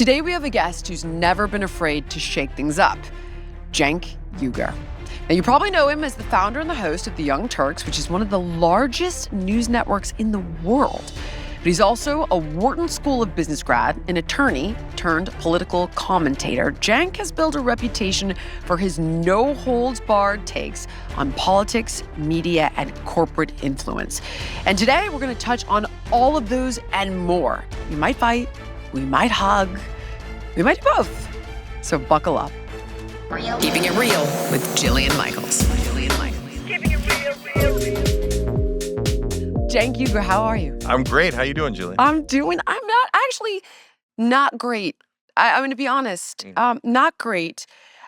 Today we have a guest who's never been afraid to shake things up, Cenk Uygur. Now, you probably know him as the founder and the host of the Young Turks, which is one of the largest news networks in the world. But he's also a Wharton School of Business grad, an attorney turned political commentator. Cenk has built a reputation for his no-holds-barred takes on politics, media, and corporate influence. And today we're going to touch on all of those and more. We might fight, we might hug, we might do both. So buckle up. Keeping It Real with Jillian Michaels. Keeping it real. Cenk Uygur, how are you? I'm great. How you doing, Jillian? I'm not great. I'm going to be honest. Not great.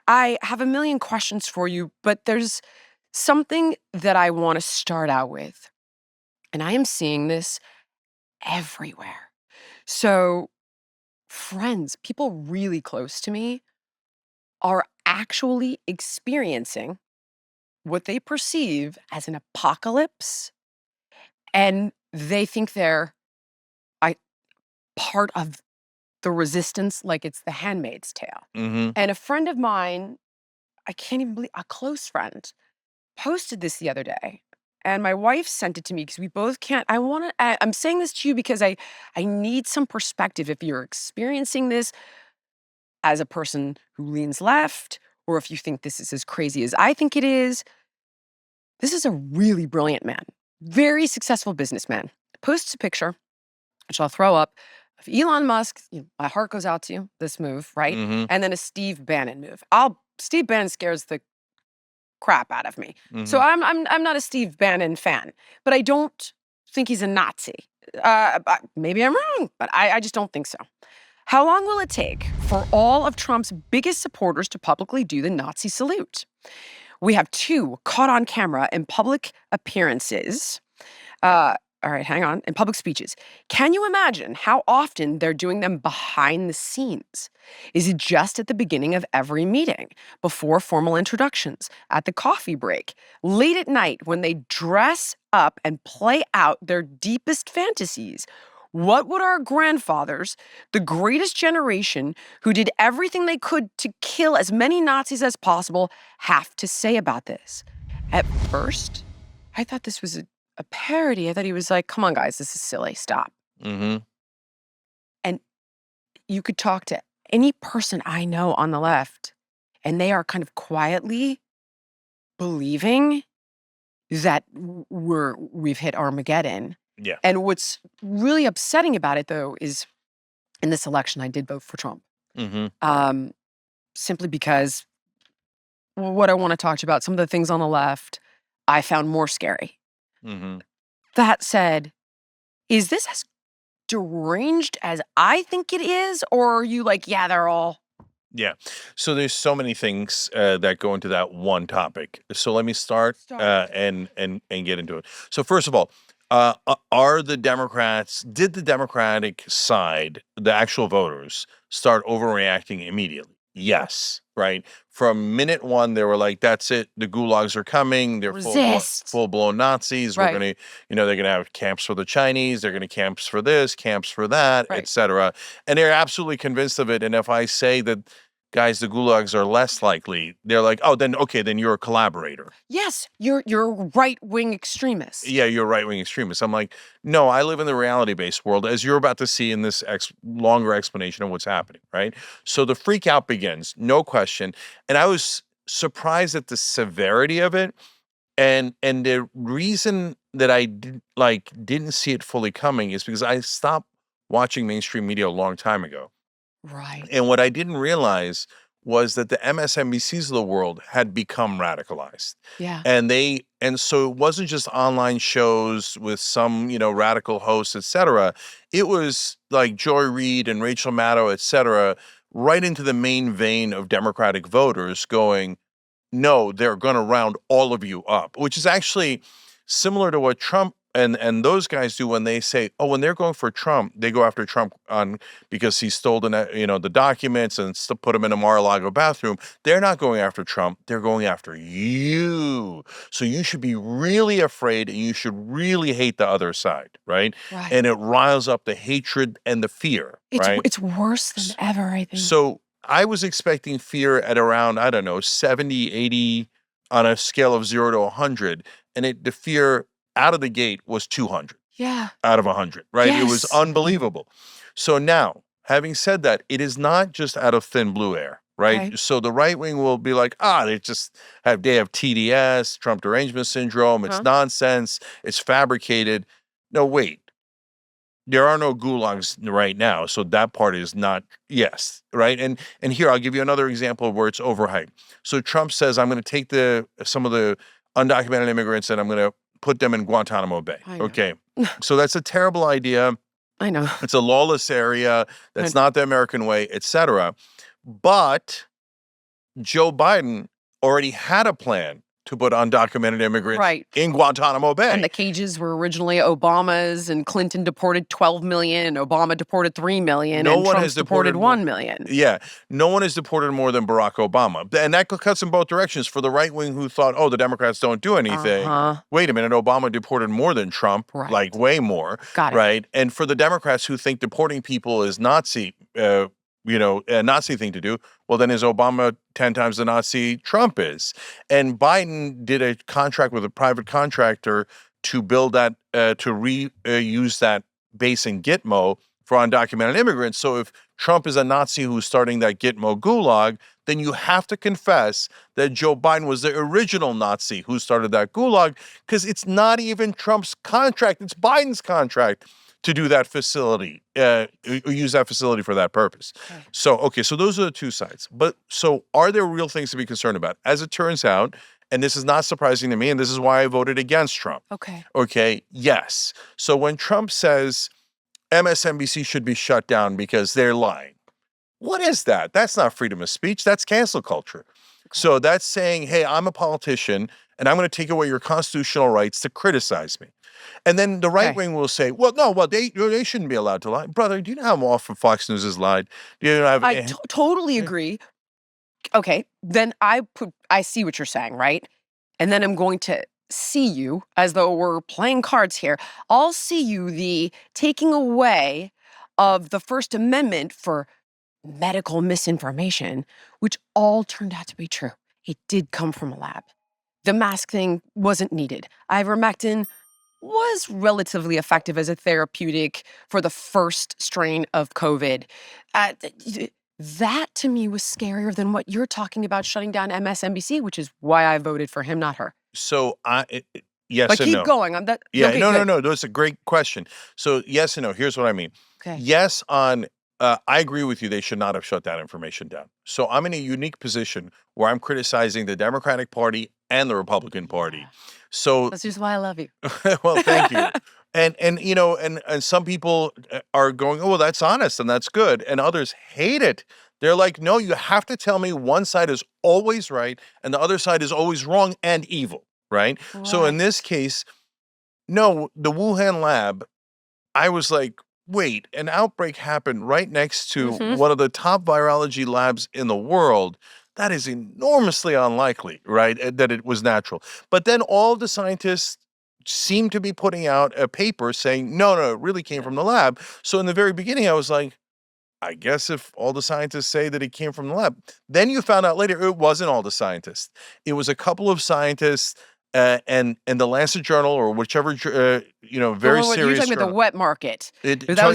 I have a million questions for you, but there's something that I want to start out with. And I am seeing this everywhere. So friends, people really close to me are actually experiencing what they perceive as an apocalypse, and they think they're part of the resistance, like it's the Handmaid's Tale. Mm-hmm. And a friend of mine, I can't even believe, a close friend, posted this the other day. And my wife sent it to me because we both can't. I'm saying this to you because I need some perspective. If you're experiencing this as a person who leans left, or if you think this is as crazy as I think it is, this is a really brilliant man, very successful businessman. Posts a picture, which I'll throw up, of Elon Musk. My heart goes out to you, this move, right? Mm-hmm. And then a Steve Bannon move. Steve Bannon scares the crap out of me. Mm-hmm. So I'm not a Steve Bannon fan, but I don't think he's a Nazi. Maybe I'm wrong, but I just don't think so. How long will it take for all of Trump's biggest supporters to publicly do the Nazi salute? We have two caught on camera in public appearances. In public speeches. Can you imagine how often they're doing them behind the scenes? Is it just at the beginning of every meeting, before formal introductions, at the coffee break, late at night when they dress up and play out their deepest fantasies? What would our grandfathers, the greatest generation who did everything they could to kill as many Nazis as possible, have to say about this? At first, I thought this was a parody. I thought he was like, come on, guys, this is silly. Stop. Mm-hmm. And you could talk to any person I know on the left, and they are kind of quietly believing that we've hit Armageddon. Yeah. And what's really upsetting about it, though, is in this election, I did vote for Trump. Mm-hmm. Simply because what I want to talk to you about, some of the things on the left, I found more scary. Mm-hmm. That said, is this as deranged as I think it is? Or are you like, yeah, they're all... Yeah. So there's so many things that go into that one topic. So let me start. And get into it. So first of all, did the Democratic side, the actual voters, start overreacting immediately? Yes, right? From minute one, they were like, that's it. The gulags are coming. They're full-blown Nazis. Right. We're going to, they're going to have camps for the Chinese. They're going to camps for this, camps for that, Right. etc. And they're absolutely convinced of it. And if I say that, guys, the gulags are less likely, they're like, oh, then you're a collaborator. Yes, you're right-wing extremist. Yeah, you're a right-wing extremist. I'm like, no, I live in the reality-based world, as you're about to see in this longer explanation of what's happening, right? So the freak out begins, no question. And I was surprised at the severity of it. And the reason that I didn't see it fully coming is because I stopped watching mainstream media a long time ago. Right. And what I didn't realize was that the MSNBCs of the world had become radicalized. Yeah. And so it wasn't just online shows with some, radical hosts, et cetera. It was like Joy Reid and Rachel Maddow, et cetera, right into the main vein of Democratic voters going, no, they're going to round all of you up, which is actually similar to what Trump and those guys do when they say, oh, when they're going for Trump, they go after Trump on because he stole the documents and put him in a Mar-a-Lago bathroom. They're not going after Trump. They're going after you. So you should be really afraid and you should really hate the other side, right? Right. And it riles up the hatred and the fear, right? It's worse than ever, I think. So I was expecting fear at around, I don't know, 70, 80 on a scale of 0 to 100. And the fear out of the gate was 200 Yeah. out of 100, right? It was Yes. unbelievable. So now, having said that, it is not just out of thin blue air, right? Okay. So the right wing will be like, they have TDS, Trump derangement syndrome. It's Huh? nonsense. It's fabricated. No, wait. There are no gulags right now, so that part is not yes, right? And here I'll give you another example of where it's overhyped. So Trump says, I'm going to take some of the undocumented immigrants and I'm going to put them in Guantanamo Bay. I know. Okay, so that's a terrible idea. I know. It's a lawless area. That's not the American way, etc. But Joe Biden already had a plan to put undocumented immigrants Right. in Guantanamo Bay. And the cages were originally Obama's, and Clinton deported 12 million, and Obama deported 3 million, No and one Trump's has deported deported 1 million. Yeah, no one has deported more than Barack Obama. And that cuts in both directions. For the right wing who thought, oh, the Democrats don't do anything. Wait a minute, Obama deported more than Trump, Right. like way more. Got it. Right? And for the Democrats who think deporting people is Nazi, a Nazi thing to do, well, then is Obama 10 times the Nazi Trump is? And Biden did a contract with a private contractor to build that, to reuse that base in Gitmo for undocumented immigrants. So if Trump is a Nazi who's starting that Gitmo gulag, then you have to confess that Joe Biden was the original Nazi who started that gulag, because it's not even Trump's contract, it's Biden's contract to do that facility, use that facility for that purpose. Okay. So those are the two sides. But so are there real things to be concerned about? As it turns out, and this is not surprising to me, and this is why I voted against Trump. Okay, yes. So when Trump says MSNBC should be shut down because they're lying, what is that? That's not freedom of speech. That's cancel culture. So that's saying, hey, I'm a politician, and I'm going to take away your constitutional rights to criticize me. And then the right wing will say, well, no, they shouldn't be allowed to lie. Brother, do you know how often Fox News has lied? Do you know I totally agree. Okay, then I see what you're saying, right? And then I'm going to see you, as though we're playing cards here. I'll see you the taking away of the First Amendment for medical misinformation, which all turned out to be true. It did come from a lab. The mask thing wasn't needed. Ivermectin was relatively effective as a therapeutic for the first strain of COVID. That to me was scarier than what you're talking about shutting down MSNBC, which is why I voted for him, not her. So yes But and keep no. going. I'm that. Yeah, okay, no. That's a great question. So yes and no. Here's what I mean. Okay. Yes on. I agree with you. They should not have shut that information down. So I'm in a unique position where I'm criticizing the Democratic Party and the Republican Party. So That's just why I love you. well, thank you. And some people are going, oh, well, that's honest and that's good. And others hate it. They're like, no, you have to tell me one side is always right and the other side is always wrong and evil, right? So in this case, no, the Wuhan lab, I was like, wait, an outbreak happened right next to one of the top virology labs in the world. That is enormously unlikely, right? That it was natural. But then all the scientists seem to be putting out a paper saying, no, it really came from the lab. So in the very beginning, I was like, I guess if all the scientists say that it came from the lab. Then you found out later it wasn't all the scientists. It was a couple of scientists and the Lancet Journal or whichever, very serious You're talking about journal. the wet market. That That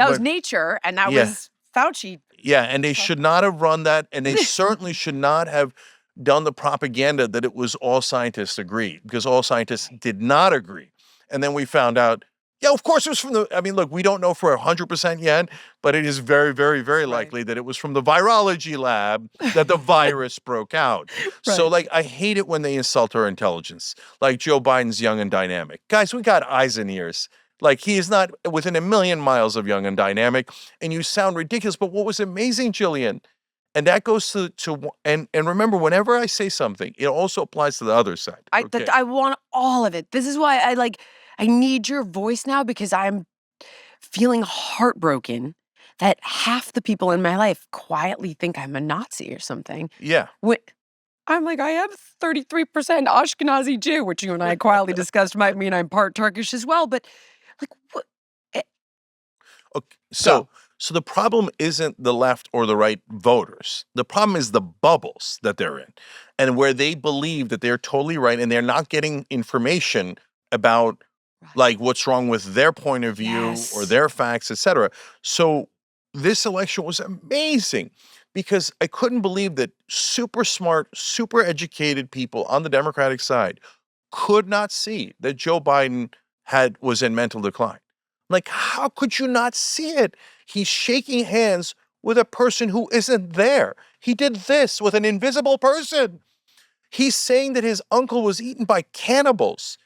was Nature, and that was Fauci. Yeah, and they should not have run that, and they certainly should not have done the propaganda that it was all scientists agreed, because all scientists did not agree. And then we found out, yeah, of course it was from look, we don't know for 100% yet, but it is very, very, very likely that it was from the virology lab that the virus broke out. So, I hate it when they insult our intelligence, like Joe Biden's young and dynamic. Guys, we got eyes and ears. He is not within a million miles of young and dynamic, and you sound ridiculous. But what was amazing, Jillian, and that goes and remember, whenever I say something, it also applies to the other side. Okay? I want all of it. This is why I need your voice now because I'm feeling heartbroken that half the people in my life quietly think I'm a Nazi or something. Yeah. I'm like, I am 33% Ashkenazi Jew, which you and I quietly discussed might mean I'm part Turkish as well. But like, what? Okay, Go. so the problem isn't the left or the right voters. The problem is the bubbles that they're in, and where they believe that they're totally right, and they're not getting information about like what's wrong with their point of view or Yes. their facts, etc. So this election was amazing because I couldn't believe that super smart, super educated people on the Democratic side could not see that Joe Biden was in mental decline. Like, how could you not see it? He's shaking hands with a person who isn't there. He did this with an invisible person. He's saying that his uncle was eaten by cannibals.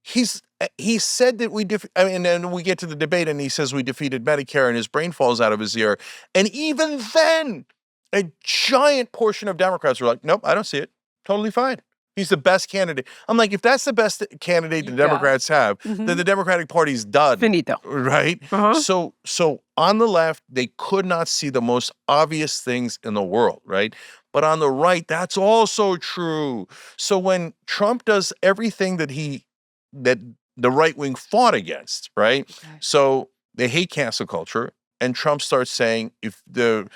He said that and then we get to the debate and he says we defeated Medicare and his brain falls out of his ear. And even then, a giant portion of Democrats were like, nope, I don't see it. Totally fine. He's the best candidate. I'm like, if that's the best candidate the Yeah. Democrats have, Mhm. then the Democratic Party's done. Finito. Right? Uh-huh. So on the left, they could not see the most obvious things in the world, right? But on the right, that's also true. So when Trump does everything that the right wing fought against, right? Okay. So they hate cancel culture, and Trump starts saying if the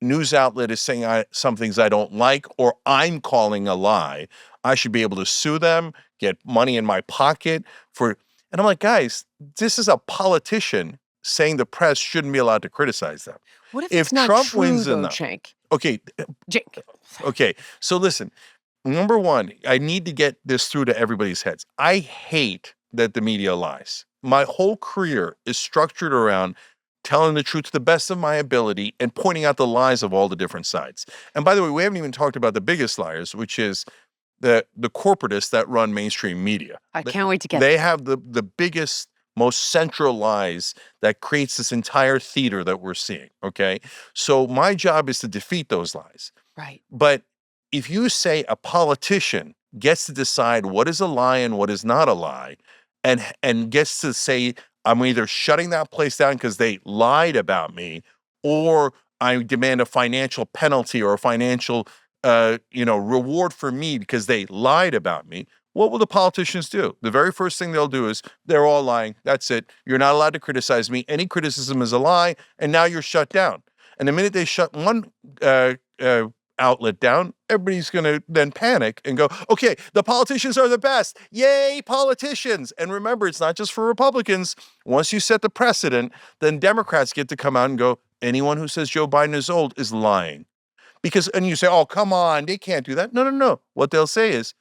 news outlet is saying some things I don't like or I'm calling a lie, I should be able to sue them, get money in my pocket for. And I'm like, guys, this is a politician saying the press shouldn't be allowed to criticize them. What if If it's not Trump true, wins though, enough, Cenk? okay, Cenk. okay. So listen, number one, I need to get this through to everybody's heads. I hate that the media lies. My whole career is structured around telling the truth to the best of my ability and pointing out the lies of all the different sides. And by the way, we haven't even talked about the biggest liars, which is the corporatists that run mainstream media. I can't wait to get They have the biggest, most central lies that creates this entire theater that we're seeing. Okay. So my job is to defeat those lies. right. But if you say a politician gets to decide what is a lie and what is not a lie, and gets to say, I'm either shutting that place down because they lied about me, or I demand a financial penalty or a financial reward for me because they lied about me. What will the politicians do? The very first thing they'll do is they're all lying. That's it. You're not allowed to criticize me. Any criticism is a lie, and now you're shut down. And the minute they shut one outlet down, everybody's going to then panic and go, okay, the politicians are the best. Yay, politicians. And remember, it's not just for Republicans. Once you set the precedent, then Democrats get to come out and go, anyone who says Joe Biden is old is lying. And you say, oh, come on, they can't do that. No. What they'll say is,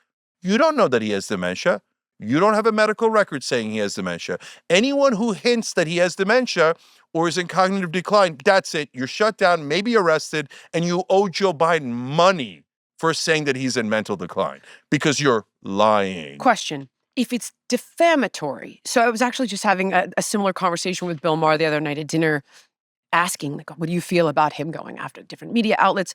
you don't know that he has dementia. You don't have a medical record saying he has dementia. Anyone who hints that he has dementia or is in cognitive decline, that's it. You're shut down, maybe arrested, and you owe Joe Biden money for saying that he's in mental decline because you're lying. Question. If it's defamatory, so I was actually just having a similar conversation with Bill Maher the other night at dinner, asking, like, what do you feel about him going after different media outlets?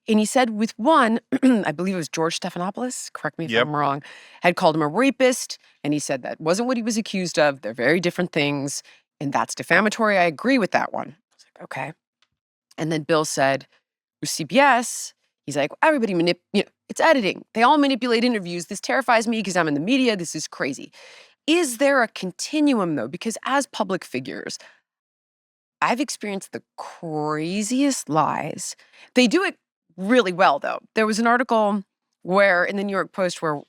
And he said with one, I believe it was George Stephanopoulos, correct me if Yep. I'm wrong, had called him a rapist. And he said that wasn't what he was accused of. They're very different things. And that's defamatory. I agree with that one. I was like, okay. And then Bill said, with CBS, he's like, everybody it's editing. They all manipulate interviews. This terrifies me because I'm in the media. This is crazy. Is there a continuum, though? Because as public figures, I've experienced the craziest lies. They do it really well, though. There was an article in the New York Post where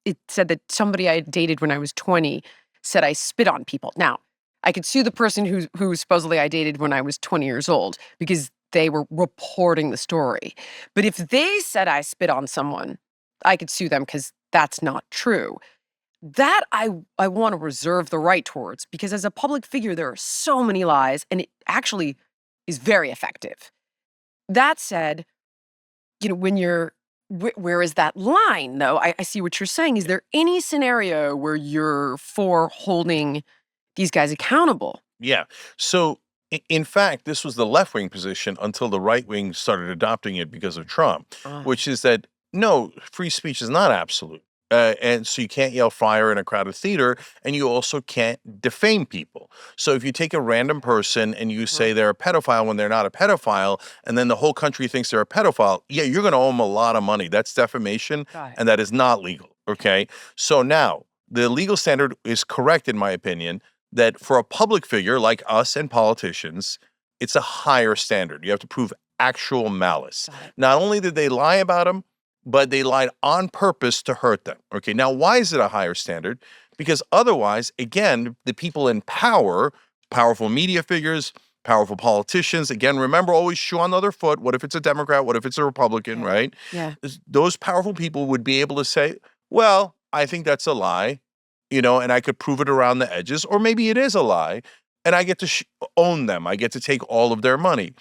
it said that somebody I dated when I was 20 said I spit on people. Now, I could sue the person who supposedly I dated when I was 20 years old because they were reporting the story. But if they said I spit on someone, I could sue them because that's not true. That I want to reserve the right towards because as a public figure, there are so many lies and it actually is very effective. That said, when you're, where is that line though? I see what you're saying. Is there any scenario where you're for holding these guys accountable? Yeah. So, in fact, this was the left wing position until the right wing started adopting it because of Trump, Ah. which is that no, free speech is not absolute. And so you can't yell fire in a crowded theater, and you also can't defame people. So if you take a random person and you say they're a pedophile when they're not a pedophile, and then the whole country thinks they're a pedophile, yeah, you're going to owe them a lot of money. That's defamation, Got it. and that is not legal. Okay. So now the legal standard is correct, in my opinion, that for a public figure like us and politicians, it's a higher standard. You have to prove actual malice. Got it. Not only did they lie about him, but they lied on purpose to hurt them. Okay, now why is it a higher standard? Because otherwise, again, the people in power, powerful media figures, powerful politicians, again, remember, always shoe on the other foot. What if it's a Democrat? What if it's a Republican, Yeah. right? Yeah. Those powerful people would be able to say, well, I think that's a lie, and I could prove it around the edges, or maybe it is a lie, and I get to own them. I get to take all of their money.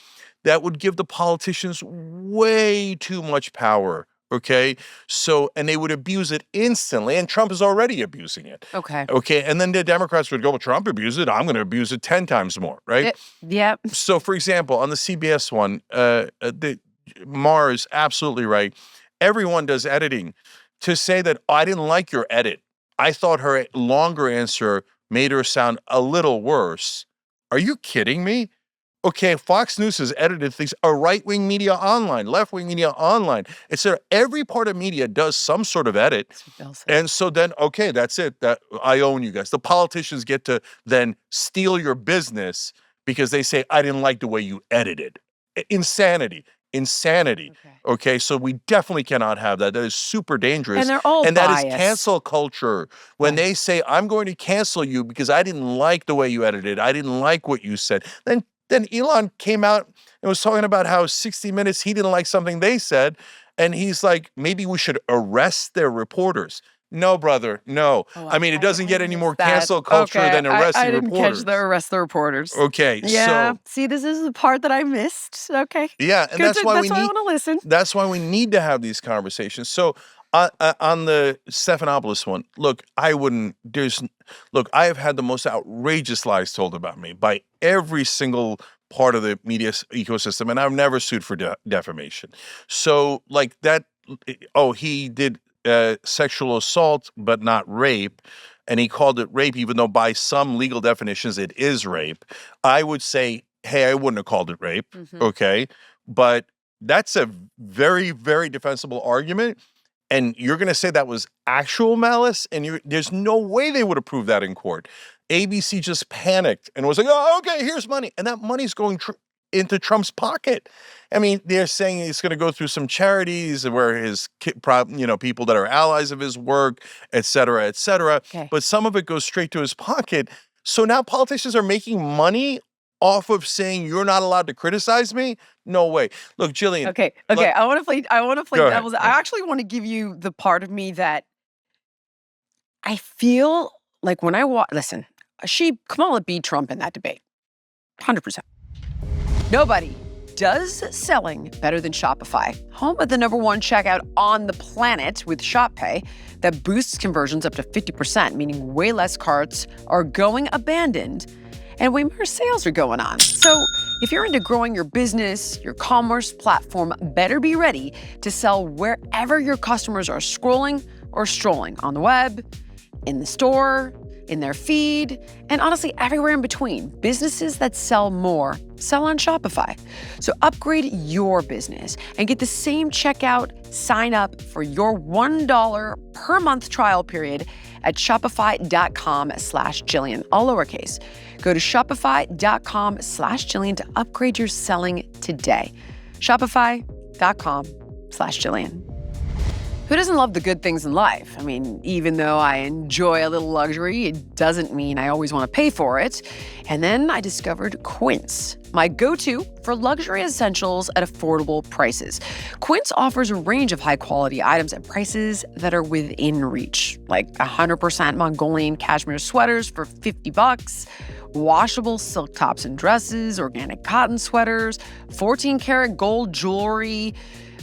That would give the politicians way too much power. Okay. So, and they would abuse it instantly. And Trump is already abusing it. Okay. Okay. And then the Democrats would go, well, Trump abused it. I'm going to abuse it 10 times more. Right. Yep. So, for example, on the CBS one, Mar is absolutely right. Everyone does editing. To say that, oh, I didn't like your edit, I thought her longer answer made her sound a little worse. Are you kidding me? Okay, Fox News has edited things, a right-wing media online, left-wing media online. It's every part of media does some sort of edit. That's what Bill said. And so then, okay, that's it. That I own you guys. The politicians get to then steal your business because they say, I didn't like the way you edited. Insanity. Okay, so we definitely cannot have that. That is super dangerous. And they're all And that is biased. cancel culture. When Right. they say, I'm going to cancel you because I didn't like the way you edited, I didn't like what you said, then Elon came out and was talking about how 60 Minutes, he didn't like something they said. And he's like, maybe we should arrest their reporters. No, brother, no. Oh, I mean, it doesn't get any more that. cancel culture Okay, than arresting I didn't reporters. catch the arrest the reporters. Okay, Yeah. so See, this is the part that I missed. Okay. yeah, and Good that's to- why that's we why I need. want to listen. That's why we need to have these conversations. So on the Stephanopoulos one, look, I have had the most outrageous lies told about me by every single part of the media ecosystem, and I've never sued for defamation. So like that, he did sexual assault, but not rape. And he called it rape, even though by some legal definitions it is rape. I would say, hey, I wouldn't have called it rape. Okay. But that's a very, very defensible argument. And you're going to say that was actual malice? And there's no way they would have proved that in court. ABC just panicked and was like, oh, okay, here's money. And that money's going into Trump's pocket. I mean, they're saying it's going to go through some charities where his, people that are allies of his work, et cetera, et cetera. Okay. But some of it goes straight to his pocket. So now politicians are making money off of saying you're not allowed to criticize me? No way. Look, Jillian. Okay. I want to play Go ahead. devil's. I actually want to give you the part of me that I feel like when I listen, Kamala beat Trump in that debate. 100%. Nobody does selling better than Shopify, home of the #1 checkout on the planet with Shop Pay that boosts conversions up to 50%, meaning way less carts are going abandoned and way more sales are going on. So if you're into growing your business, your commerce platform better be ready to sell wherever your customers are scrolling or strolling, on the web, in the store, in their feed, and honestly, everywhere in between. Businesses that sell more sell on Shopify. So upgrade your business and get the same checkout. Sign up for your $1 per month trial period at shopify.com/Jillian, all lowercase. Go to shopify.com/Jillian to upgrade your selling today. Shopify.com/Jillian. Who doesn't love the good things in life? I mean, even though I enjoy a little luxury, it doesn't mean I always want to pay for it. And then I discovered Quince, my go-to for luxury essentials at affordable prices. Quince offers a range of high-quality items at prices that are within reach, like 100% Mongolian cashmere sweaters for $50, washable silk tops and dresses, organic cotton sweaters, 14-karat gold jewelry.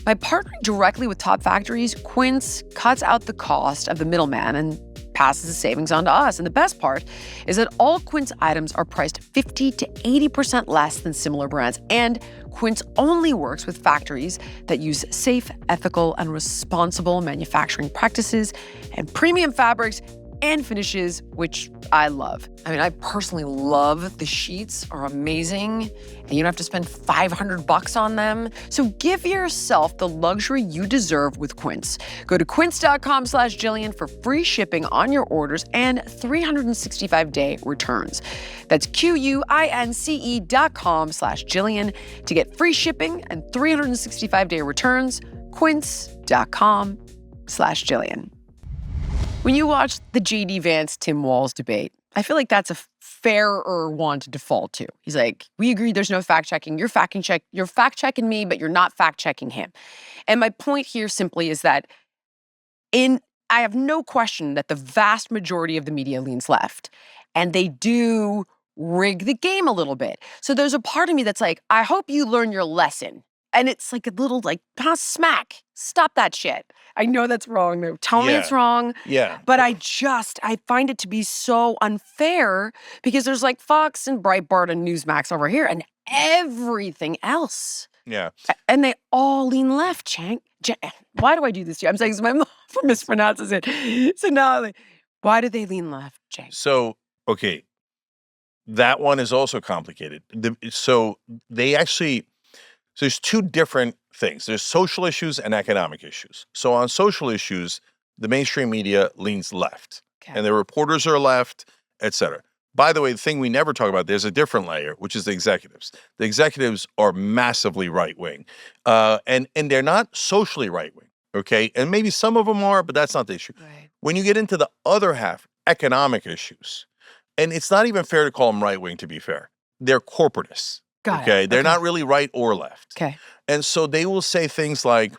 By partnering directly with top factories, Quince cuts out the cost of the middleman and passes the savings on to us. And the best part is that all Quince items are priced 50 to 80% less than similar brands. And Quince only works with factories that use safe, ethical, and responsible manufacturing practices and premium fabrics and finishes, which I love. I mean, I personally love the sheets, are amazing, and you don't have to spend $500 on them. So give yourself the luxury you deserve with Quince. Go to quince.com/Jillian for free shipping on your orders and 365-day returns. That's QUINCE.com/Jillian to get free shipping and 365-day returns. Quince.com/Jillian. When you watch the J.D. Vance-Tim Walz debate, I feel like that's a fairer one to default to. He's like, we agree there's no fact-checking. You're fact-checking me, but you're not fact-checking him. And my point here simply is that I have no question that the vast majority of the media leans left. And they do rig the game a little bit. So there's a part of me that's like, I hope you learn your lesson. And it's like a little smack. Stop that shit. I know that's wrong. No, tell me it's wrong. Yeah. But I find it to be so unfair because there's like Fox and Breitbart and Newsmax over here and everything else. Yeah. And they all lean left, Cenk. Why do I do this to you? I'm saying this, my mom mispronounces it. So now, why do they lean left, Cenk? So, okay, that one is also complicated. There's two different things. There's social issues and economic issues. So on social issues, the mainstream media leans left. Okay. And the reporters are left, et cetera. By the way, the thing we never talk about, there's a different layer, which is the executives. The executives are massively right-wing. And they're not socially right-wing, okay? And maybe some of them are, but that's not the issue. Right. When you get into the other half, economic issues, and it's not even fair to call them right-wing, to be fair. They're corporatists. Got Okay, it. they're Okay. not really right or left. Okay. And so they will say things like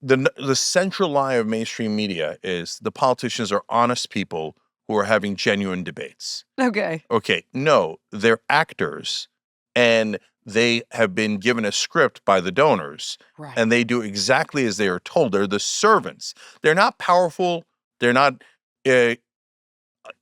the central lie of mainstream media is the politicians are honest people who are having genuine debates. Okay. Okay, no, they're actors and they have been given a script by the donors Right. and they do exactly as they are told. They're the servants. They're not powerful. They're not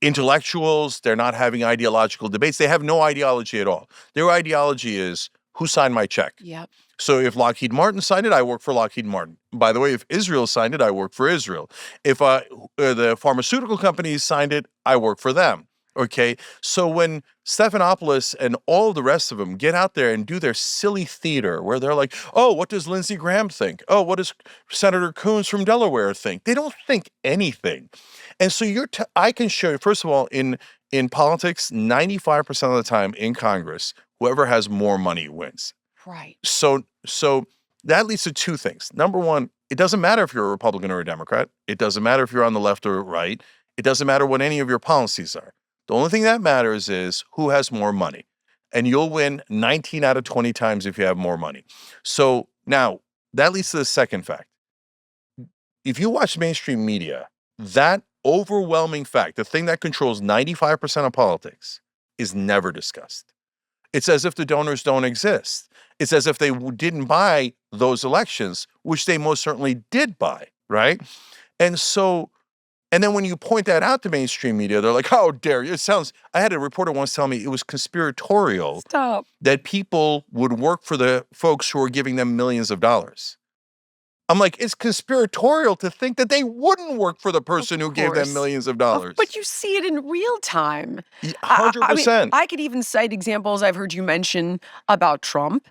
intellectuals. They're not having ideological debates. They have no ideology at all. Their ideology is who signed my check. Yep. So if Lockheed Martin signed it, I work for Lockheed Martin. By the way, if Israel signed it, I work for Israel. If the pharmaceutical companies signed it, I work for them. Okay, so when Stephanopoulos and all the rest of them get out there and do their silly theater where they're like, oh, what does Lindsey Graham think? Oh, what does Senator Coons from Delaware think? They don't think anything. And so I can show you, first of all, in politics, 95% of the time in Congress, whoever has more money wins. Right. So that leads to two things. Number one, it doesn't matter if you're a Republican or a Democrat. It doesn't matter if you're on the left or right. It doesn't matter what any of your policies are. The only thing that matters is who has more money. And you'll win 19 out of 20 times if you have more money. So now that leads to the second fact. If you watch mainstream media, that overwhelming fact, the thing that controls 95% of politics, is never discussed. It's as if the donors don't exist. It's as if they didn't buy those elections, which they most certainly did buy, right? And then when you point that out to mainstream media, they're like, how dare you? I had a reporter once tell me it was conspiratorial that people would work for the folks who are giving them millions of dollars. I'm like, it's conspiratorial to think that they wouldn't work for the person who gave them millions of dollars. But you see it in real time. 100%. I could even cite examples I've heard you mention about Trump.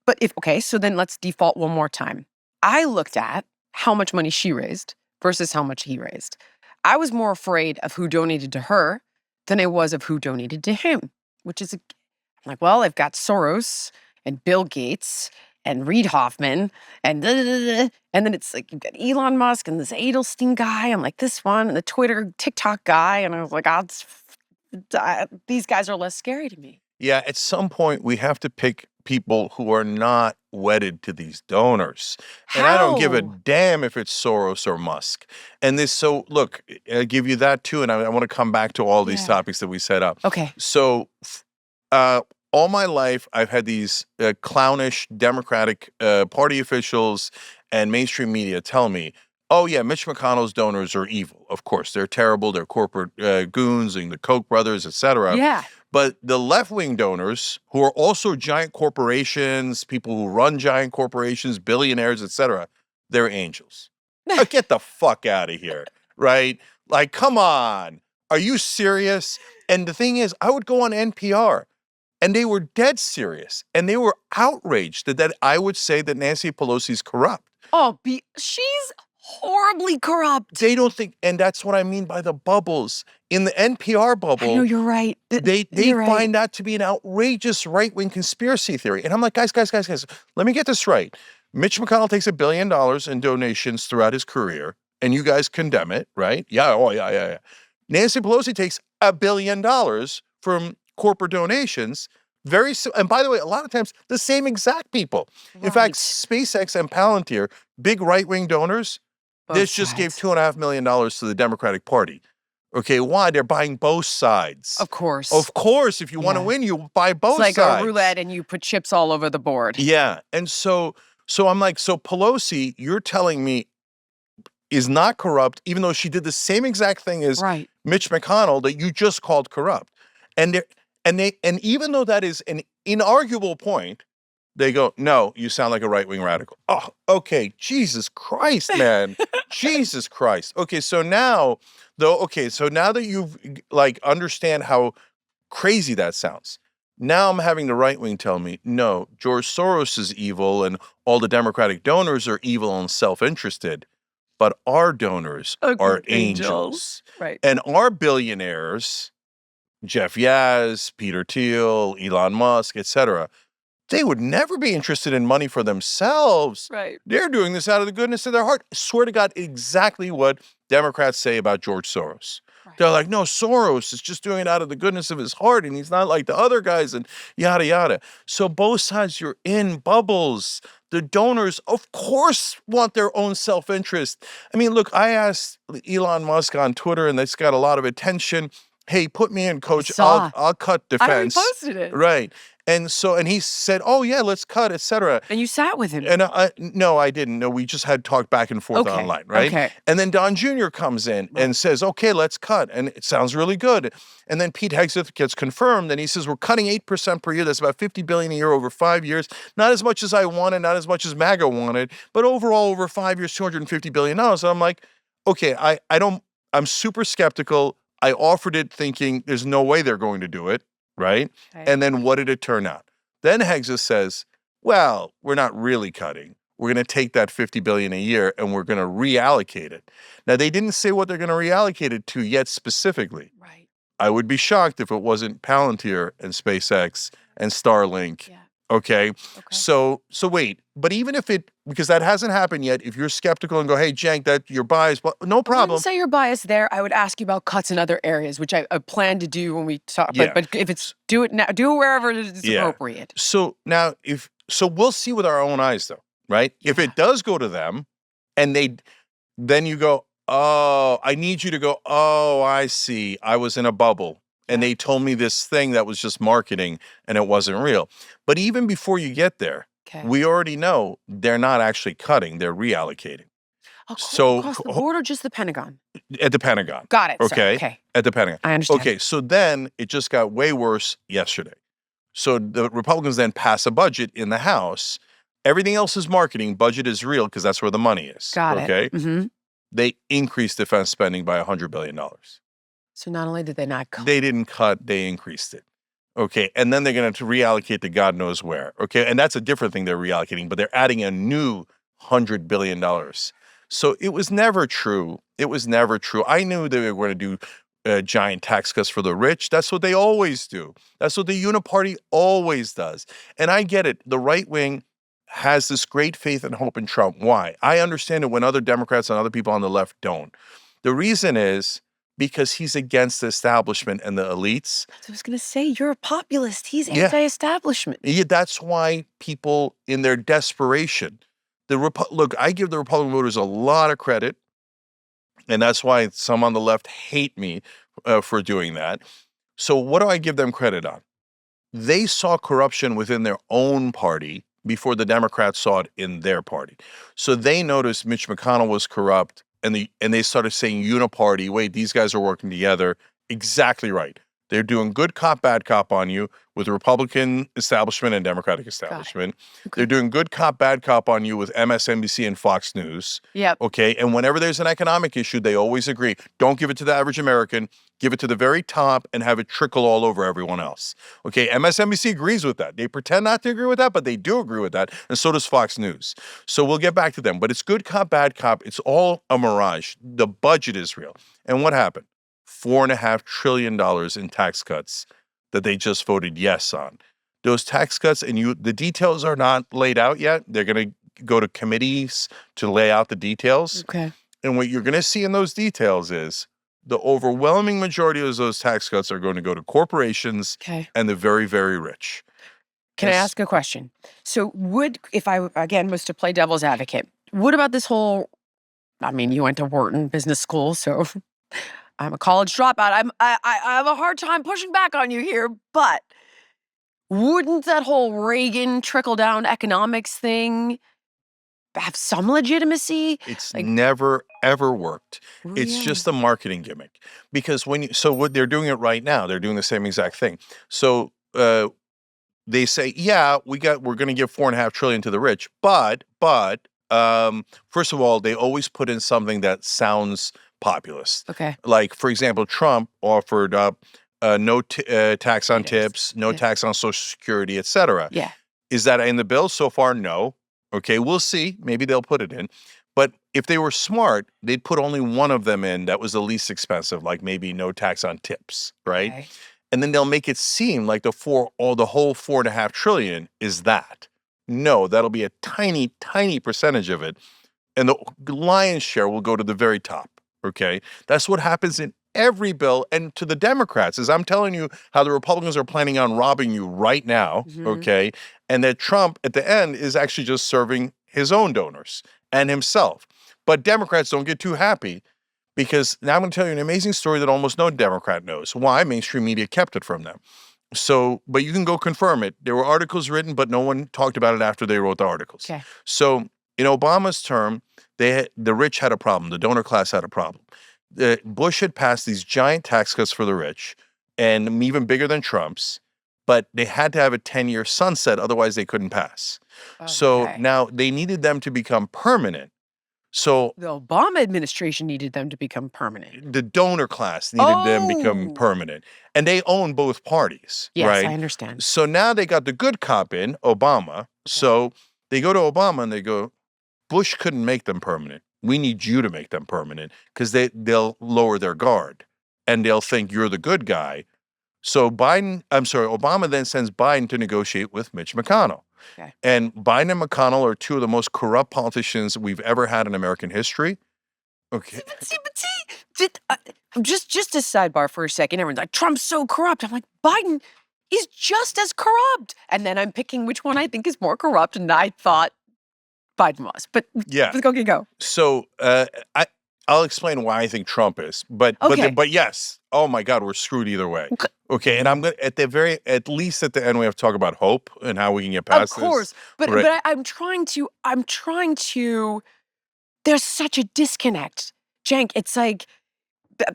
But so then let's default one more time. I looked at how much money she raised versus how much he raised. I was more afraid of who donated to her than I was of who donated to him, which is, I'm like, well, I've got Soros and Bill Gates and Reid Hoffman and then it's like you've got Elon Musk and this Adelstein guy. I'm like, this one and the Twitter TikTok guy. And I was like, these guys are less scary to me. Yeah, at some point we have to pick people who are not wedded to these donors. And I don't give a damn if it's Soros or Musk. And look, I'll give you that too. And I want to come back to all these topics that we set up. Okay. So all my life, I've had these clownish Democratic Party officials and mainstream media tell me, oh yeah, Mitch McConnell's donors are evil. Of course, they're terrible. They're corporate goons and the Koch brothers, etc. Yeah. But the left-wing donors, who are also giant corporations, people who run giant corporations, billionaires, etc., they're angels. Get the fuck out of here, right? Like, come on. Are you serious? And the thing is, I would go on NPR, and they were dead serious, and they were outraged that I would say that Nancy Pelosi's corrupt. Oh, she's horribly corrupt. They don't think, and that's what I mean by the bubbles. In the NPR bubble, I know, you're right. they You're right. find that to be an outrageous right-wing conspiracy theory. And I'm like, guys, let me get this right. Mitch McConnell takes $1 billion in donations throughout his career, and you guys condemn it, right? Yeah, oh, yeah. Nancy Pelosi takes $1 billion from corporate donations. And by the way, a lot of times, the same exact people. In fact, Right. SpaceX and Palantir, big right-wing donors, this just gave $2.5 million to the Democratic Party. Okay, why? They're buying both sides. Of course. Of course, if you want to Yeah. win, you buy both It's like sides. a roulette and you put chips all over the board. Yeah, and so I'm like, so Pelosi, you're telling me is not corrupt, even though she did the same exact thing as Right. Mitch McConnell that you just called corrupt. And even though that is an inarguable point, they go, no, you sound like a right-wing radical. Oh, okay, Jesus Christ, man. Jesus Christ. Okay, so now that you've like understand how crazy that sounds, now I'm having the right wing tell me, no, George Soros is evil and all the Democratic donors are evil and self-interested, but our donors are angels. Right. And our billionaires, Jeff Yaz, Peter Thiel, Elon Musk, etc., they would never be interested in money for themselves. Right. They're doing this out of the goodness of their heart. I swear to God, exactly what Democrats say about George Soros. Right. They're like, no, Soros is just doing it out of the goodness of his heart, and he's not like the other guys, and yada, yada. So both sides, you're in bubbles. The donors, of course, want their own self-interest. I mean, look, I asked Elon Musk on Twitter, and that's got a lot of attention. Hey, put me in, coach. I'll cut defense. I reposted it. Right. And he said, oh, yeah, let's cut, etc. And you sat with him. And no, I didn't. No, we just had talked back and forth online, right? Okay. And then Don Jr. comes in and says, okay, let's cut. And it sounds really good. And then Pete Hegseth gets confirmed, and he says, we're cutting 8% per year. That's about $50 billion a year over 5 years. Not as much as I wanted, not as much as MAGA wanted, but overall over 5 years, $250 billion. And I'm like, okay, I'm super skeptical. I offered it thinking there's no way they're going to do it, right? Okay. And then what did it turn out? Then Hegseth says, well, we're not really cutting. We're going to take that $50 billion a year and we're going to reallocate it. Now, they didn't say what they're going to reallocate it to yet specifically. Right. I would be shocked if it wasn't Palantir and SpaceX and Starlink. Yeah. Okay. So wait, but even if because that hasn't happened yet, if you're skeptical and go, hey, Cenk, that you're biased, well, no I problem. wouldn't say you're biased there. I would ask you about cuts in other areas, which I plan to do when we talk. Yeah. But if it's do it now, do it wherever it's Yeah. appropriate. So now we'll see with our own eyes though, right? If it does go to them and then you go, oh, I need you to go, oh, I see. I was in a bubble. And they told me this thing that was just marketing and it wasn't real. But even before you get there, we already know they're not actually cutting, they're reallocating. So across the board or just the Pentagon? At the Pentagon. Got it. Okay. Okay. At the Pentagon. I understand. Okay. So then it just got way worse yesterday. So the Republicans then pass a budget in the House. Everything else is marketing. Budget is real because that's where the money is. Got it. Okay. Mm-hmm. They increased defense spending by $100 billion. So not only did they not cut, They didn't cut, they increased it. Okay. And then they're going to reallocate to God knows where. Okay. And that's a different thing they're reallocating, but they're adding a new $100 billion. So it was never true. It was never true. I knew they were going to do giant tax cuts for the rich. That's what they always do. That's what the uniparty always does. And I get it. The right wing has this great faith and hope in Trump. Why? I understand it when other Democrats and other people on the left don't. The reason is because he's against the establishment and the elites. I was going to say, you're a populist. He's Yeah. anti-establishment. Yeah, that's why people in their desperation, look, I give the Republican voters a lot of credit, and that's why some on the left hate me for doing that. So what do I give them credit on? They saw corruption within their own party before the Democrats saw it in their party. So they noticed Mitch McConnell was corrupt. and they started saying uniparty. Wait, these guys are working together. Exactly right. They're doing good cop, bad cop on you with the Republican establishment and Democratic establishment. Okay. They're doing good cop, bad cop on you with MSNBC and Fox News. Yep. Okay. And whenever there's an economic issue, they always agree. Don't give it to the average American. Give it to the very top and have it trickle all over everyone else. Okay. MSNBC agrees with that. They pretend not to agree with that, but they do agree with that. And so does Fox News. So we'll get back to them. But it's good cop, bad cop. It's all a mirage. The budget is real. And what happened? $4.5 trillion in tax cuts that they just voted yes on. Those tax cuts, and the details are not laid out yet. They're going to go to committees to lay out the details. Okay. And what you're going to see in those details is the overwhelming majority of those tax cuts are going to go to corporations and the very, very rich. Can I ask a question? So if I, again, was to play devil's advocate, what about this whole, I mean, you went to Wharton Business School, so I'm a college dropout. I have a hard time pushing back on you here, but wouldn't that whole Reagan trickle-down economics thing have some legitimacy? It's never, ever worked. It's just a marketing gimmick. Because what they're doing it right now, they're doing the same exact thing. So they say, yeah, we're going to give $4.5 trillion to the rich, but first of all, they always put in something that sounds populist. Okay. Like, for example, Trump offered up no tax on tips, no tax on Social Security, etc. Yeah. Is that in the bill so far? No. Okay, we'll see. Maybe they'll put it in. But if they were smart, they'd put only one of them in that was the least expensive, like maybe no tax on tips, right? Okay. And then they'll make it seem like the whole $4.5 trillion is that. No, that'll be a tiny, tiny percentage of it. And the lion's share will go to the very top. Okay. That's what happens in every bill. And to the Democrats, as I'm telling you how the Republicans are planning on robbing you right now. Okay. And that Trump at the end is actually just serving his own donors and himself. But Democrats don't get too happy because now I'm going to tell you an amazing story that almost no Democrat knows. Why? Mainstream media kept it from them. So, but you can go confirm it. There were articles written, but no one talked about it after they wrote the articles. Okay. So in Obama's term, the rich had a problem. The donor class had a problem. Bush had passed these giant tax cuts for the rich, and even bigger than Trump's, but they had to have a 10-year sunset, otherwise they couldn't pass. Okay. So now they needed them to become permanent. So the Obama administration needed them to become permanent. The donor class needed them to become permanent. And they own both parties, yes, right? I understand. So now they got the good cop in, Obama. Okay. So they go to Obama and they go, Bush couldn't make them permanent. We need you to make them permanent because they'll lower their guard and they'll think you're the good guy. So Obama then sends Biden to negotiate with Mitch McConnell. Okay. And Biden and McConnell are two of the most corrupt politicians we've ever had in American history. Okay. Just a sidebar for a second. Everyone's like, Trump's so corrupt. I'm like, Biden is just as corrupt. And then I'm picking which one I think is more corrupt. And I thought Biden was. But yeah. Go. So I'll explain why I think Trump is. But yes. Oh my God, we're screwed either way. Okay, and I'm gonna at least at the end we have to talk about hope and how we can get past this. Of course, but I'm trying to. There's such a disconnect, Cenk. It's like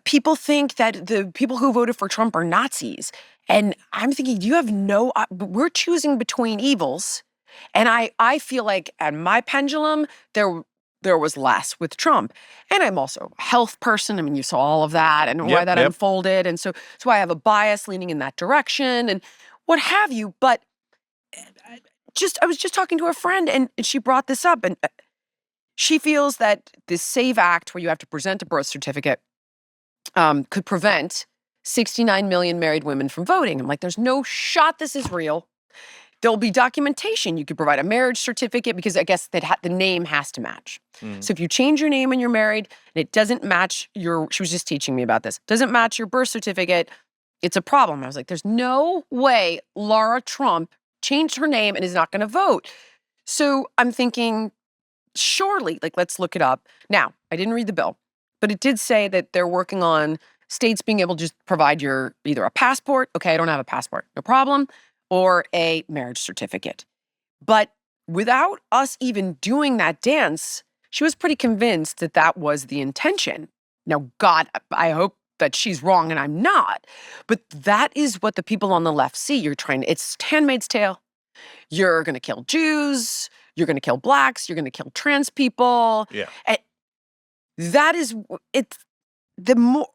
people think that the people who voted for Trump are Nazis, and I'm thinking you have no. We're choosing between evils, and I feel like at my pendulum there was less with Trump. And I'm also a health person. I mean, you saw all of that and why that unfolded. And so I have a bias leaning in that direction and what have you. But I was just talking to a friend and she brought this up. And she feels that this SAVE Act, where you have to present a birth certificate, could prevent 69 million married women from voting. I'm like, there's no shot this is real. There'll be documentation. You could provide a marriage certificate because I guess that the name has to match. So if you change your name when you're married and it doesn't match she was just teaching me about this, doesn't match your birth certificate, it's a problem. I was like, there's no way Laura Trump changed her name and is not going to vote. So I'm thinking, surely, let's look it up. Now, I didn't read the bill, but it did say that they're working on states being able to just provide either a passport. Okay, I don't have a passport. No problem. Or a marriage certificate. But without us even doing that dance, she was pretty convinced that that was the intention. Now, God, I hope that she's wrong and I'm not. But that is what the people on the left see. It's Handmaid's Tale. You're going to kill Jews. You're going to kill blacks. You're going to kill trans people. Yeah. And that is, it's the more.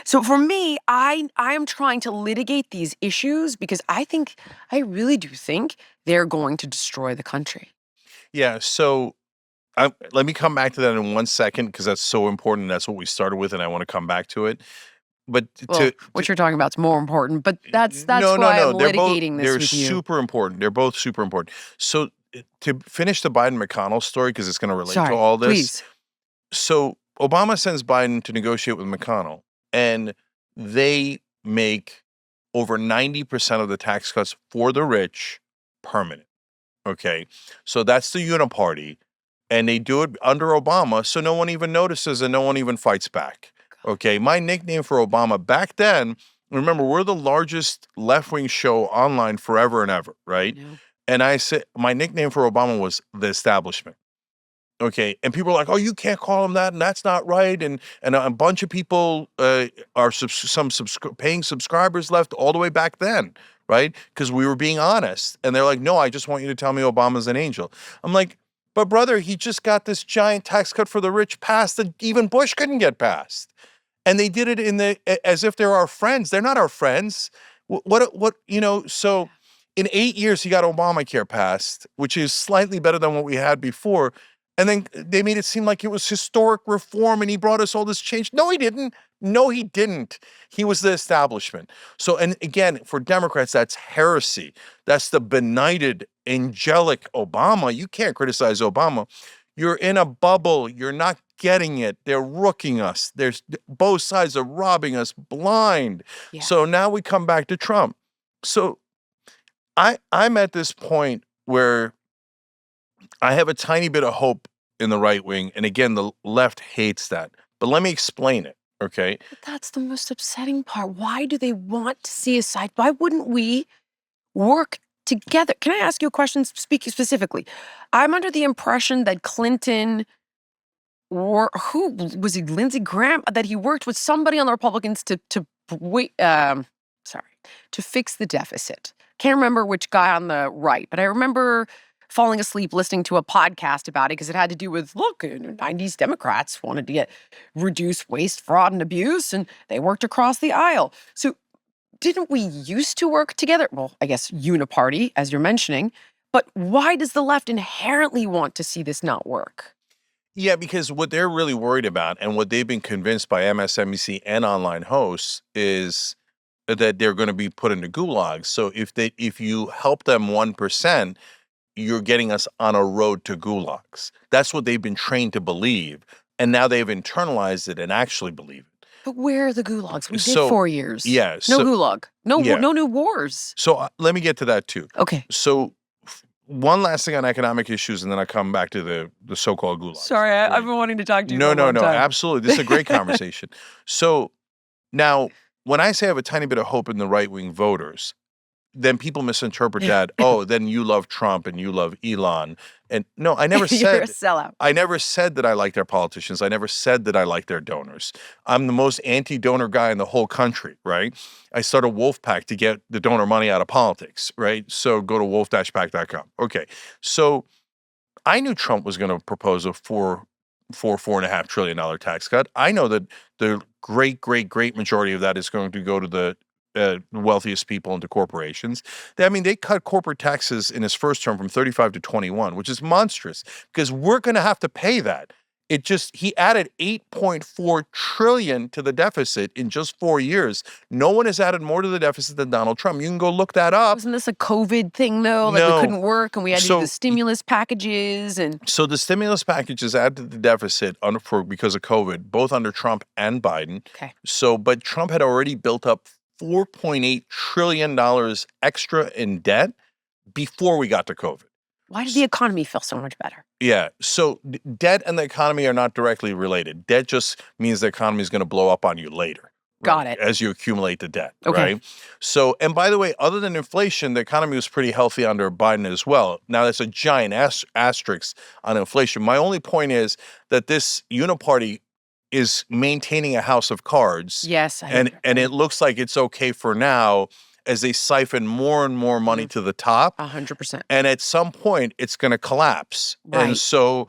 So for me, I am trying to litigate these issues because I really do think they're going to destroy the country. Yeah. So let me come back to that in 1 second because that's so important. That's what we started with, and I want to come back to it. But Well, what you're talking about is more important, but that's no, why I'm They're litigating this they're with you. super important. They're both super important. So to finish the Biden McConnell story, because it's going to relate Sorry, to all this. please. So Obama sends Biden to negotiate with McConnell, and they make over 90% of the tax cuts for the rich permanent. Okay. So that's the uniparty. And they do it under Obama, so no one even notices and no one even fights back. Okay. My nickname for Obama back then, remember, we're the largest left-wing show online forever and ever, right? And I said my nickname for Obama was the establishment. Okay, and people are like, "Oh, you can't call him that, and that's not right." And a bunch of people are paying subscribers left all the way back then, right? Because we were being honest, and they're like, "No, I just want you to tell me Obama's an angel." I'm like, "But brother, he just got this giant tax cut for the rich passed that even Bush couldn't get passed." And they did it as if they're our friends. They're not our friends. So in 8 years, he got Obamacare passed, which is slightly better than what we had before. And then they made it seem like it was historic reform and he brought us all this change. No, he didn't. No, he didn't. He was the establishment. So, and again, for Democrats, that's heresy. That's the benighted, angelic Obama. You can't criticize Obama. You're in a bubble. You're not getting it. They're rooking us. Both sides are robbing us blind. Yeah. So now we come back to Trump. So I'm at this point where I have a tiny bit of hope in the right wing. And again, the left hates that. But let me explain it, okay? But that's the most upsetting part. Why do they want to see a side? Why wouldn't we work together? Can I ask you a question speaking specifically? I'm under the impression that Clinton or who was he, Lindsey Graham, that he worked with somebody on the Republicans to fix the deficit. Can't remember which guy on the right, but I remember falling asleep listening to a podcast about it because it had to do with, look, in the 90s Democrats wanted to reduce waste, fraud, and abuse, and they worked across the aisle. So didn't we used to work together? Well, I guess uniparty, as you're mentioning, but why does the left inherently want to see this not work? Yeah, because what they're really worried about and what they've been convinced by MSNBC and online hosts is that they're going to be put into gulags. So if you help them 1%, you're getting us on a road to gulags. That's what they've been trained to believe. And now they've internalized it and actually believe it. But where are the gulags? We did 4 years. Yeah. No gulag. No new wars. So let me get to that too. Okay. So one last thing on economic issues, and then I come back to the so-called gulags. Sorry, I've been wanting to talk to you No, for a long time. absolutely. This is a great conversation. So now, when I say I have a tiny bit of hope in the right-wing voters, then people misinterpret that, oh, then you love Trump and you love Elon. And no, I never said— You're a sellout. I never said that I like their politicians. I never said that I like their donors. I'm the most anti-donor guy in the whole country, right? I started Wolfpack to get the donor money out of politics, right? So go to wolf-pack.com. Okay. So I knew Trump was going to propose a $4.5 trillion tax cut. I know that the great majority of that is going to go to the wealthiest people and to corporations. They cut corporate taxes in his first term from 35 to 21, which is monstrous because we're going to have to pay that. He added 8.4 trillion to the deficit in just 4 years. No one has added more to the deficit than Donald Trump. You can go look that up. Wasn't this a COVID thing though? Like we couldn't work and we had to do the stimulus packages and. So the stimulus packages added to the deficit because of COVID, both under Trump and Biden. Okay. But Trump had already built up $4.8 trillion extra in debt before we got to COVID. Why did the economy feel so much better? Yeah. So debt and the economy are not directly related. Debt just means the economy is going to blow up on you later. Got it. as you accumulate the debt, Okay. right? So, and by the way, other than inflation, the economy was pretty healthy under Biden as well. Now, that's a giant asterisk on inflation. My only point is that this uniparty is maintaining a house of cards. Yes. And it looks like it's okay for now as they siphon more and more money to the top. 100%. And at some point, it's going to collapse. Right. And so,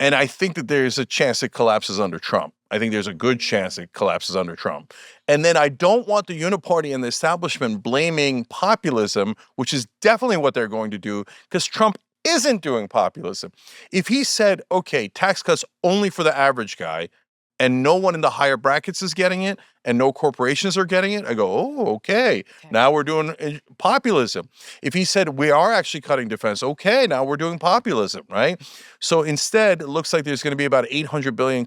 and I think that there's a chance it collapses under Trump. I think there's a good chance it collapses under Trump. And then I don't want the uniparty and the establishment blaming populism, which is definitely what they're going to do, because Trump isn't doing populism. If he said, okay, tax cuts only for the average guy, and no one in the higher brackets is getting it, and no corporations are getting it, I go, oh, okay. Now we're doing populism. If he said we are actually cutting defense, okay, now we're doing populism, right? So instead, it looks like there's going to be about $800 billion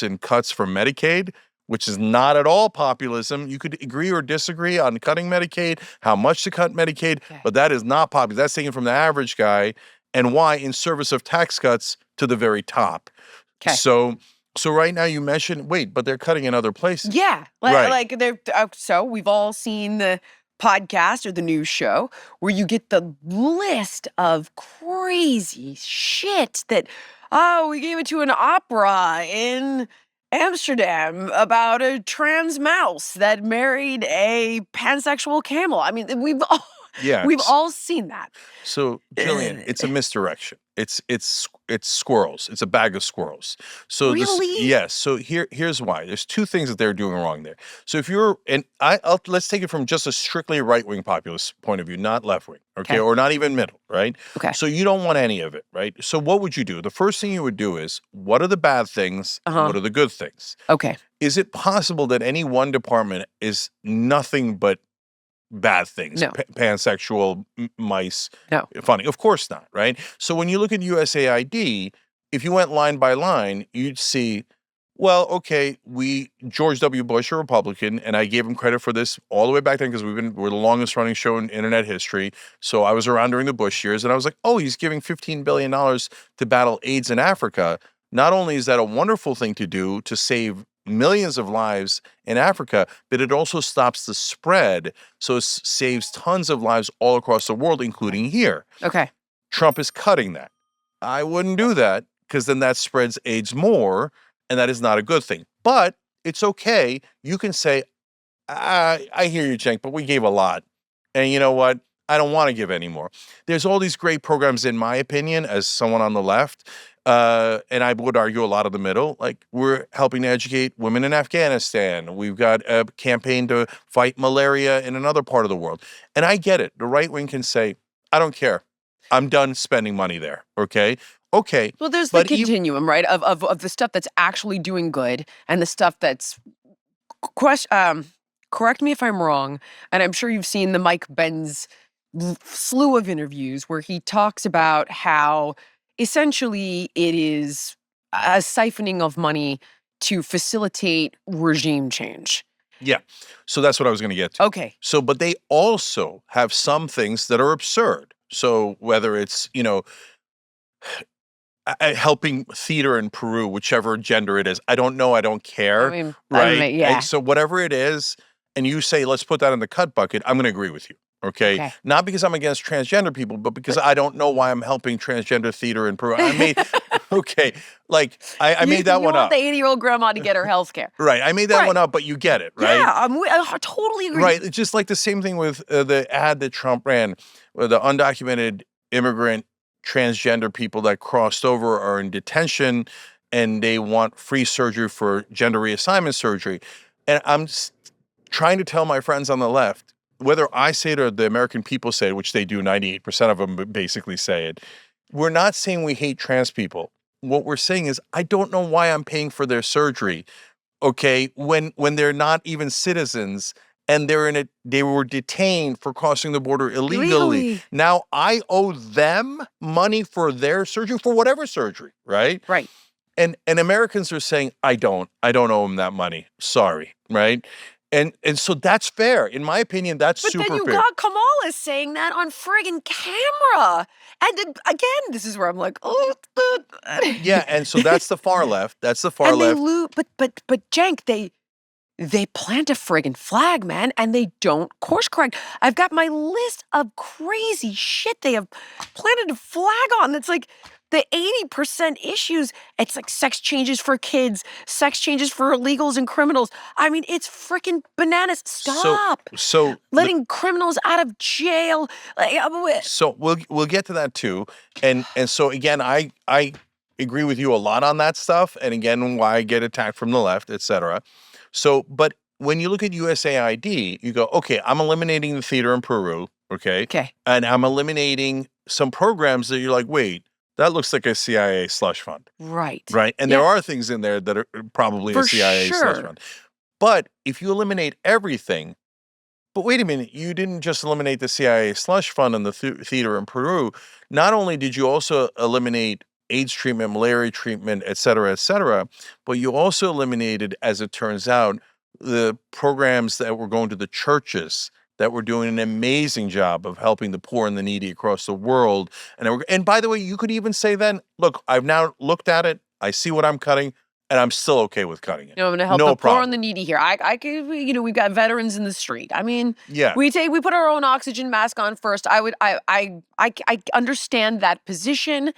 in cuts for Medicaid, which is not at all populism. You could agree or disagree on cutting Medicaid, how much to cut Medicaid, but that is not popular. That's taken from the average guy, and why? In service of tax cuts to the very top. Okay. So right now you mentioned, wait, but they're cutting in other places. Yeah. Right. Like they're so we've all seen the podcast or the news show where you get the list of crazy shit that, oh, we gave it to an opera in Amsterdam about a trans mouse that married a pansexual camel. I mean, we've all seen that. So, Jillian, it's a misdirection. It's squirrels. It's a bag of squirrels. So Really? yes. So here's why. There's two things that they're doing wrong there. So if you're let's take it from just a strictly right-wing populist point of view, not left-wing, okay, or not even middle, right? Okay. So you don't want any of it, right? So what would you do? The first thing you would do is, what are the bad things? What are the good things? Okay. Is it possible that any one department is nothing but bad things? No. Pansexual mice. No. Funny. Of course not, right? So when you look at USAID, if you went line by line, you'd see, well, okay, George W. Bush, a Republican, and I gave him credit for this all the way back then because we're the longest running show in internet history. So I was around during the Bush years, and I was like, oh, he's giving $15 billion to battle AIDS in Africa. Not only is that a wonderful thing to do to save millions of lives in Africa, but it also stops the spread. So it saves tons of lives all across the world, including here. Okay. Trump is cutting that. I wouldn't do that because then that spreads AIDS more, and that is not a good thing. But it's okay. You can say, I hear you, Cenk, but we gave a lot. And you know what? I don't want to give any more. There's all these great programs, in my opinion, as someone on the left, and I would argue a lot of the middle, like we're helping to educate women in Afghanistan. We've got a campaign to fight malaria in another part of the world. And I get it. The right wing can say, I don't care. I'm done spending money there. Okay. Well, there's the continuum, right? Of the stuff that's actually doing good and the stuff that's correct me if I'm wrong, and I'm sure you've seen the Mike Benz slew of interviews where he talks about how essentially it is a siphoning of money to facilitate regime change. Yeah. So that's what I was going to get to. Okay. So, but they also have some things that are absurd. So whether it's, helping theater in Peru, whichever gender it is, I don't know. I don't care. Right. Yeah. And so whatever it is, and you say, let's put that in the cut bucket, I'm going to agree with you. Okay. Not because I'm against transgender people, but because I don't know why I'm helping transgender theater in Peru. I made, I made that one up. You want the 80-year-old grandma to get her health care. Right. I made that one up, but you get it, right? Yeah, I totally agree. Right. It's just like the same thing with the ad that Trump ran, where the undocumented immigrant transgender people that crossed over are in detention and they want free surgery for gender reassignment surgery. And I'm trying to tell my friends on the left, whether I say it or the American people say it, which they do, 98% of them basically say it, we're not saying we hate trans people. What we're saying is, I don't know why I'm paying for their surgery, okay, when they're not even citizens and they were detained for crossing the border illegally. Now I owe them money for their surgery, for whatever surgery, right? Right. And Americans are saying, I don't owe them that money. Sorry, right? And so that's fair. In my opinion, that's super fair. But then you got Kamala saying that on friggin' camera. And again, this is where I'm like, oh. Yeah, and so that's the far left. That's the far left. But Cenk, they plant a friggin' flag, man, and they don't course correct. I've got my list of crazy shit they have planted a flag on. That's like the 80% issues. It's like sex changes for kids, sex changes for illegals and criminals. I mean, it's freaking bananas. Stop So letting criminals out of jail. Like, So we'll get to that too, and so again, I agree with you a lot on that stuff, and again, why I get attacked from the left, etc. So, but when you look at USAID, you go, okay, I'm eliminating the theater in Peru, okay, Okay. and I'm eliminating some programs that you're like, wait, that looks like a CIA slush fund, Right. right? And there are things in there that are probably a For CIA slush sure. fund, but if you eliminate everything. But wait a minute, you didn't just eliminate the CIA slush fund and the theater in Peru. Not only did you also eliminate AIDS treatment, malaria treatment, et cetera, but you also eliminated, as it turns out, the programs that were going to the churches that were doing an amazing job of helping the poor and the needy across the world. And by the way, you could even say then, look, I've now looked at it. I see what I'm cutting. And I'm still okay with cutting it. You know, I'm going to help No the poor problem. and the needy here. I could, you know, we've got veterans in the street. I mean, Yeah. we put our own oxygen mask on first. I understand that position.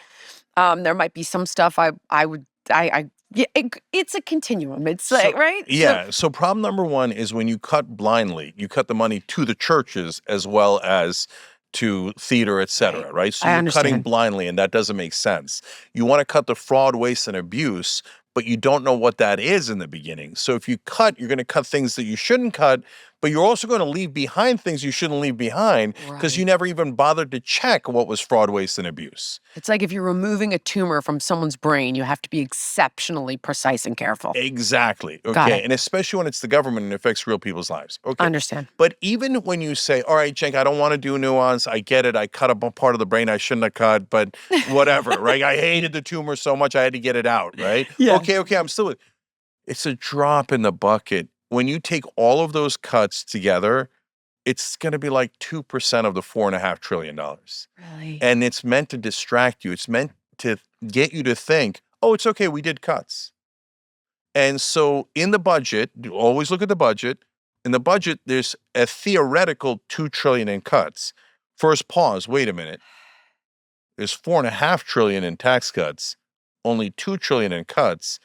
There might be some stuff yeah, it's a continuum. It's like, right? Yeah. So problem number one is when you cut blindly, you cut the money to the churches as well as to theater, et cetera, right? So I you're understand. cutting blindly, and that doesn't make sense. You want to cut the fraud, waste, and abuse, but you don't know what that is in the beginning. So if you cut, you're going to cut things that you shouldn't cut, but you're also going to leave behind things you shouldn't leave behind because you never even bothered to check what was fraud, waste, and abuse. It's like if you're removing a tumor from someone's brain, you have to be exceptionally precise and careful. Exactly. Got Okay. it. And especially when it's the government and it affects real people's lives. Okay. Understand. But even when you say, all right, Cenk, I don't want to do nuance. I get it. I cut up a part of the brain I shouldn't have cut, but whatever, right? I hated the tumor so much I had to get it out, right? Yeah. Okay. I'm still, it's a drop in the bucket. When you take all of those cuts together, it's going to be like 2% of the $4.5 trillion. Really? And it's meant to distract you. It's meant to get you to think, oh, it's okay. We did cuts. And so in the budget, always look at the budget. In the budget, there's a theoretical $2 trillion in cuts. First pause, wait a minute. There's $4.5 trillion in tax cuts, only $2 trillion in cuts.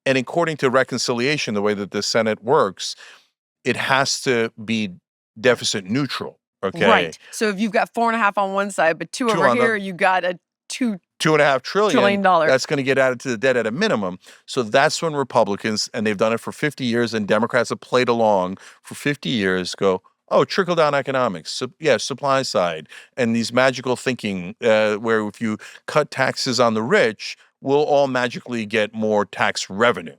And according to reconciliation, the way that the Senate works, it has to be deficit neutral. Okay. Right. So if you've got 4.5 on one side, but two over here, you got a $2.5 trillion. $2 That's going to get added to the debt at a minimum. So that's when Republicans, and they've done it for 50 years, and Democrats have played along for 50 years, go, oh, trickle down economics. So, yeah, supply side. And these magical thinking where if you cut taxes on the rich, we'll all magically get more tax revenue.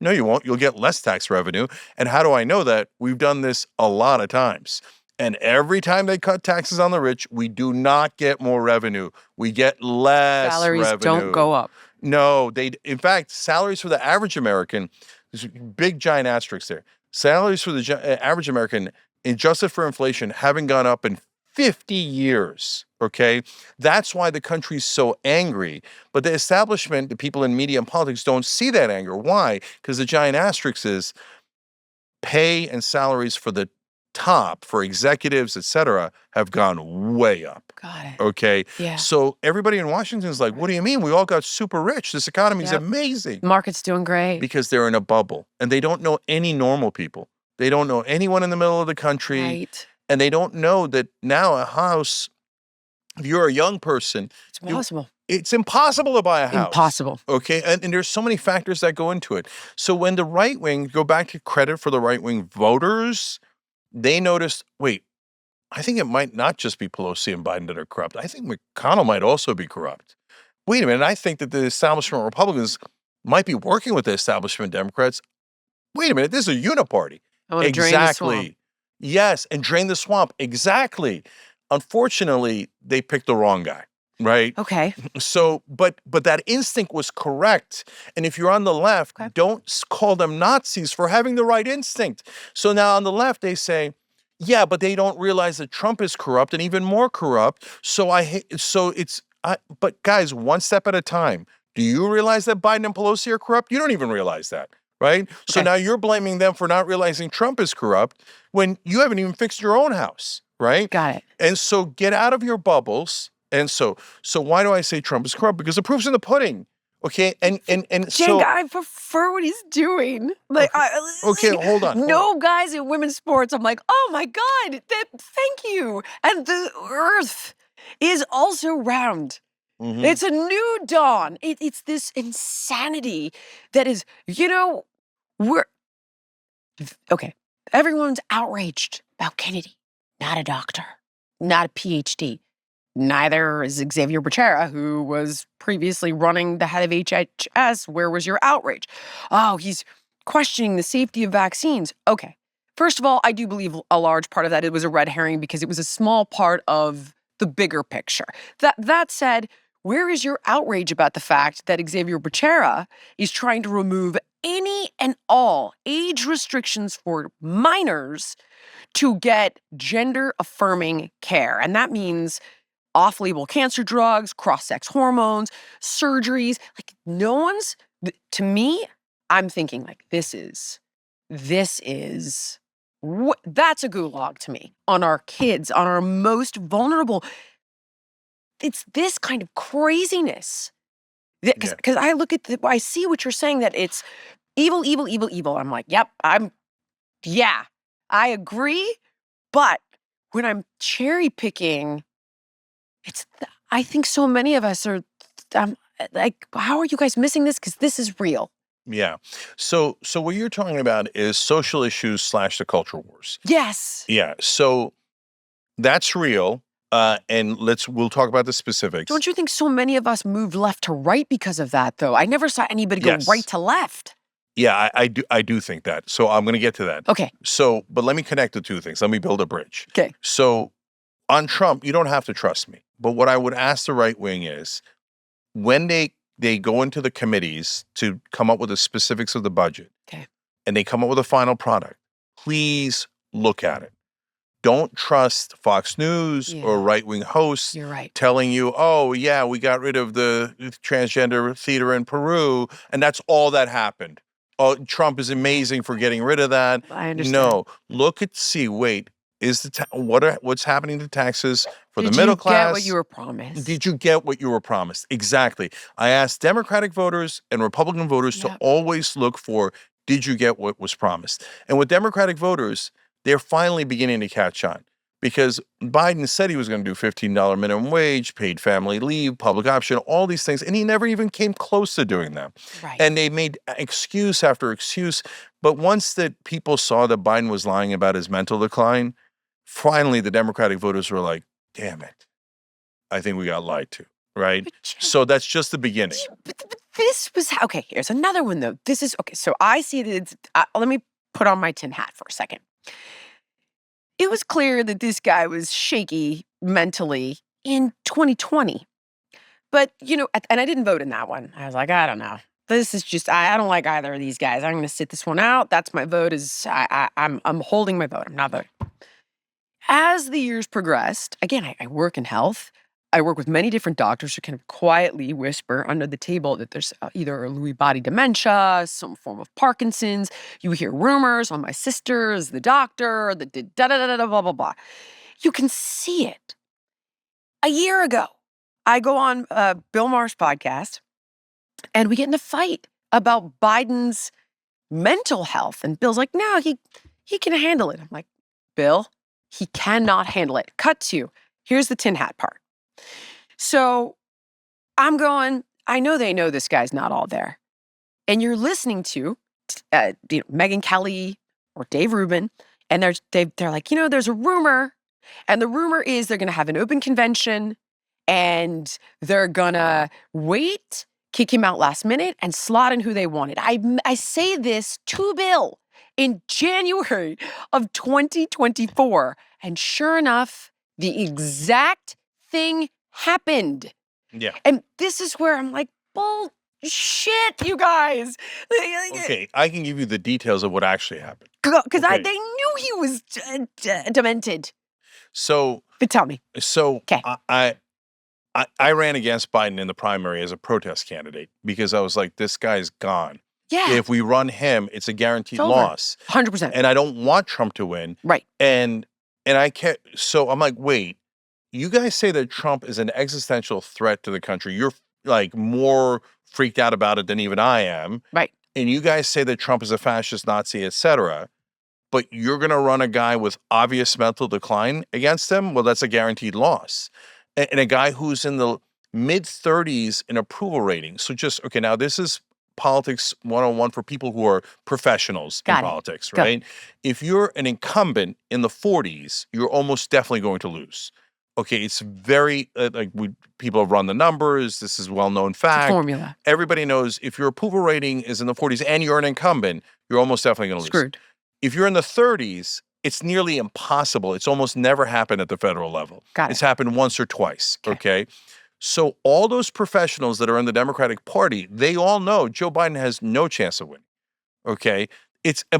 No, you won't. You'll get less tax revenue. And how do I know that? We've done this a lot of times. And every time they cut taxes on the rich, we do not get more revenue. We get less salaries revenue. don't go up. No, in fact, salaries for the average American, there's a big giant asterisk there. Salaries for the average American, adjusted for inflation, haven't gone up in 50 years, okay? That's why the country's so angry. But the establishment, the people in media and politics don't see that anger. Why? Because the giant asterisk is pay and salaries for the top, for executives, et cetera, have gone way up. Got it. Okay? Yeah. So everybody in Washington is like, what do you mean? We all got super rich. This economy is amazing. Market's doing great. Because they're in a bubble. And they don't know any normal people. They don't know anyone in the middle of the country. Right. And they don't know that now a house, if you're a young person, It's impossible. it's impossible to buy a house. Impossible. Okay. And there's so many factors that go into it. So when the right wing, go back to credit for the right wing voters, they noticed, wait, I think it might not just be Pelosi and Biden that are corrupt. I think McConnell might also be corrupt. Wait a minute. I think that the establishment Republicans might be working with the establishment Democrats. Wait a minute. This is a uniparty. I want to drain the swamp. Yes, and drain the swamp. Exactly. Unfortunately, they picked the wrong guy, right? Okay. So, but that instinct was correct. And if you're on the left, don't call them Nazis for having the right instinct. So now on the left, they say, yeah, but they don't realize that Trump is corrupt and even more corrupt. But guys, one step at a time. Do you realize that Biden and Pelosi are corrupt? You don't even realize that. right? So Okay. now you're blaming them for not realizing Trump is corrupt when you haven't even fixed your own house, right? Got it. And so get out of your bubbles. And so why do I say Trump is corrupt? Because the proof's in the pudding. Okay. And Cenk, so I prefer what he's doing. Like, okay, hold on. no guys in women's sports. I'm like, oh my God, thank you. And the earth is also round. Mhm. It's a new dawn. It's this insanity that is, we're, okay, everyone's outraged about Kennedy. Not a doctor, not a PhD. Neither is Xavier Becerra, who was previously running the head of HHS. Where was your outrage? Oh, he's questioning the safety of vaccines. Okay. First of all, I do believe a large part of that it was a red herring because it was a small part of the bigger picture. That said, where is your outrage about the fact that Xavier Becerra is trying to remove any and all age restrictions for minors to get gender affirming care? And that means off-label cancer drugs, cross-sex hormones, surgeries. Like no one's, to me, I'm thinking like this is, that's a gulag to me on our kids, on our most vulnerable. It's this kind of craziness. Because I look at I see what you're saying, that it's evil, evil, evil, evil. I'm like, yep, I agree. But when I'm cherry picking, I think so many of us are like, how are you guys missing this? Because this is real. Yeah. So what you're talking about is social issues / the culture wars. Yes. Yeah. So that's real. And we'll talk about the specifics. Don't you think so many of us moved left to right because of that, though? I never saw anybody go Yes. right to left. Yeah, I do think that. So I'm going to get to that. Okay. So, but let me connect the two things. Let me build a bridge. Okay. So on Trump, you don't have to trust me. But what I would ask the right wing is when they go into the committees to come up with the specifics of the budget, okay, and they come up with a final product, please look at it. Don't trust Fox News or right-wing hosts You're right. telling you, oh, yeah, we got rid of the transgender theater in Peru, and that's all that happened. Oh, Trump is amazing for getting rid of that. I understand. No, look at wait, is what's happening to taxes for the middle class? Did you get what you were promised? Did you get what you were promised? Exactly. I asked Democratic voters and Republican voters to always look for, did you get what was promised? And with Democratic voters, they're finally beginning to catch on because Biden said he was going to do $15 minimum wage, paid family leave, public option, all these things, and he never even came close to doing them. Right. And they made excuse after excuse. But once that people saw that Biden was lying about his mental decline, finally the Democratic voters were like, damn it, I think we got lied to, right? So that's just the beginning. But this was, okay, here's another one though. This is, okay, so I see that let me put on my tin hat for a second. It was clear that this guy was shaky mentally in 2020. But, and I didn't vote in that one. I was like, I don't know. This is just, I don't like either of these guys. I'm going to sit this one out. That's my vote. I'm holding my vote. I'm not voting. As the years progressed, again, I work in health. I work with many different doctors who kind of quietly whisper under the table that there's either a Lewy body dementia, some form of Parkinson's. You hear rumors on my sister is the doctor, the da-da-da-da, blah, blah, blah. You can see it. A year ago, I go on Bill Maher's podcast, and we get in a fight about Biden's mental health. And Bill's like, no, he can handle it. I'm like, Bill, he cannot handle it. Cut to, here's the tin hat part. So I'm going, I know they know this guy's not all there. And you're listening to Megyn Kelly or Dave Rubin, and they're like, there's a rumor, and the rumor is they're going to have an open convention, and they're going to wait, kick him out last minute, and slot in who they wanted. I say this to Bill in January of 2024, and sure enough, the exact thing happened. Yeah. And this is where I'm like, bullshit, you guys. Okay, I can give you the details of what actually happened. Because they knew he was demented. So, but tell me. So, okay. I ran against Biden in the primary as a protest candidate because I was like, this guy's gone. Yeah. If we run him, it's a guaranteed It's over. loss. 100%. And I don't want Trump to win. Right. And I can't. So I'm like, wait, you guys say that Trump is an existential threat to the country. You're like more freaked out about it than even I am. Right. And you guys say that Trump is a fascist, Nazi, etc. But you're going to run a guy with obvious mental decline against him? Well, that's a guaranteed loss. And a guy who's in the mid 30s in approval rating. So just, okay, now this is politics 101 for people who are professionals in Got it. politics, Go. right? If you're an incumbent in the 40s, you're almost definitely going to lose. Okay, it's very, people have run the numbers. This is well-known It's a fact. formula. Everybody knows if your approval rating is in the 40s and you're an incumbent, you're almost definitely going to lose. Screwed. If you're in the 30s, it's nearly impossible. It's almost never happened at the federal level. Got It's it. happened once or twice, okay? So all those professionals that are in the Democratic Party, they all know Joe Biden has no chance of winning, okay?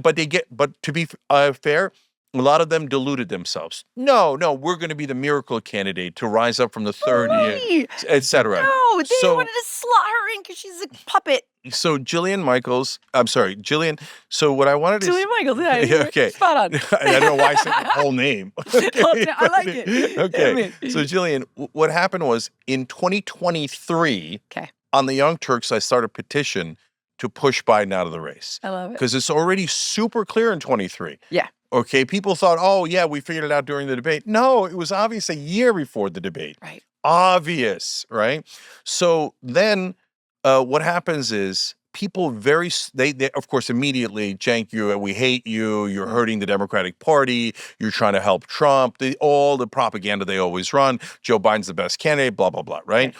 But to be fair, a lot of them deluded themselves. No, we're going to be the miracle candidate to rise up from the 30, Right. etc. No, they So- wanted to slot her in because she's a puppet. So Jillian. So what I wanted to Julia Michaels. Yeah, Yeah, okay. Spot on. I don't know why I said the whole name. I like it. Okay. I mean- So Jillian, what happened was in 2023, Okay. on the Young Turks, I started a petition to push Biden out of the race I love it. because it's already super clear in 23. Yeah. Okay. People thought, oh yeah, we figured it out during the debate. No, it was obvious a year before the debate. Right. Obvious, right? So then what happens is people they of course immediately, Cenk, we hate you, you're hurting the Democratic Party, you're trying to help Trump, all the propaganda they always run, Joe Biden's the best candidate, blah, blah, blah, right?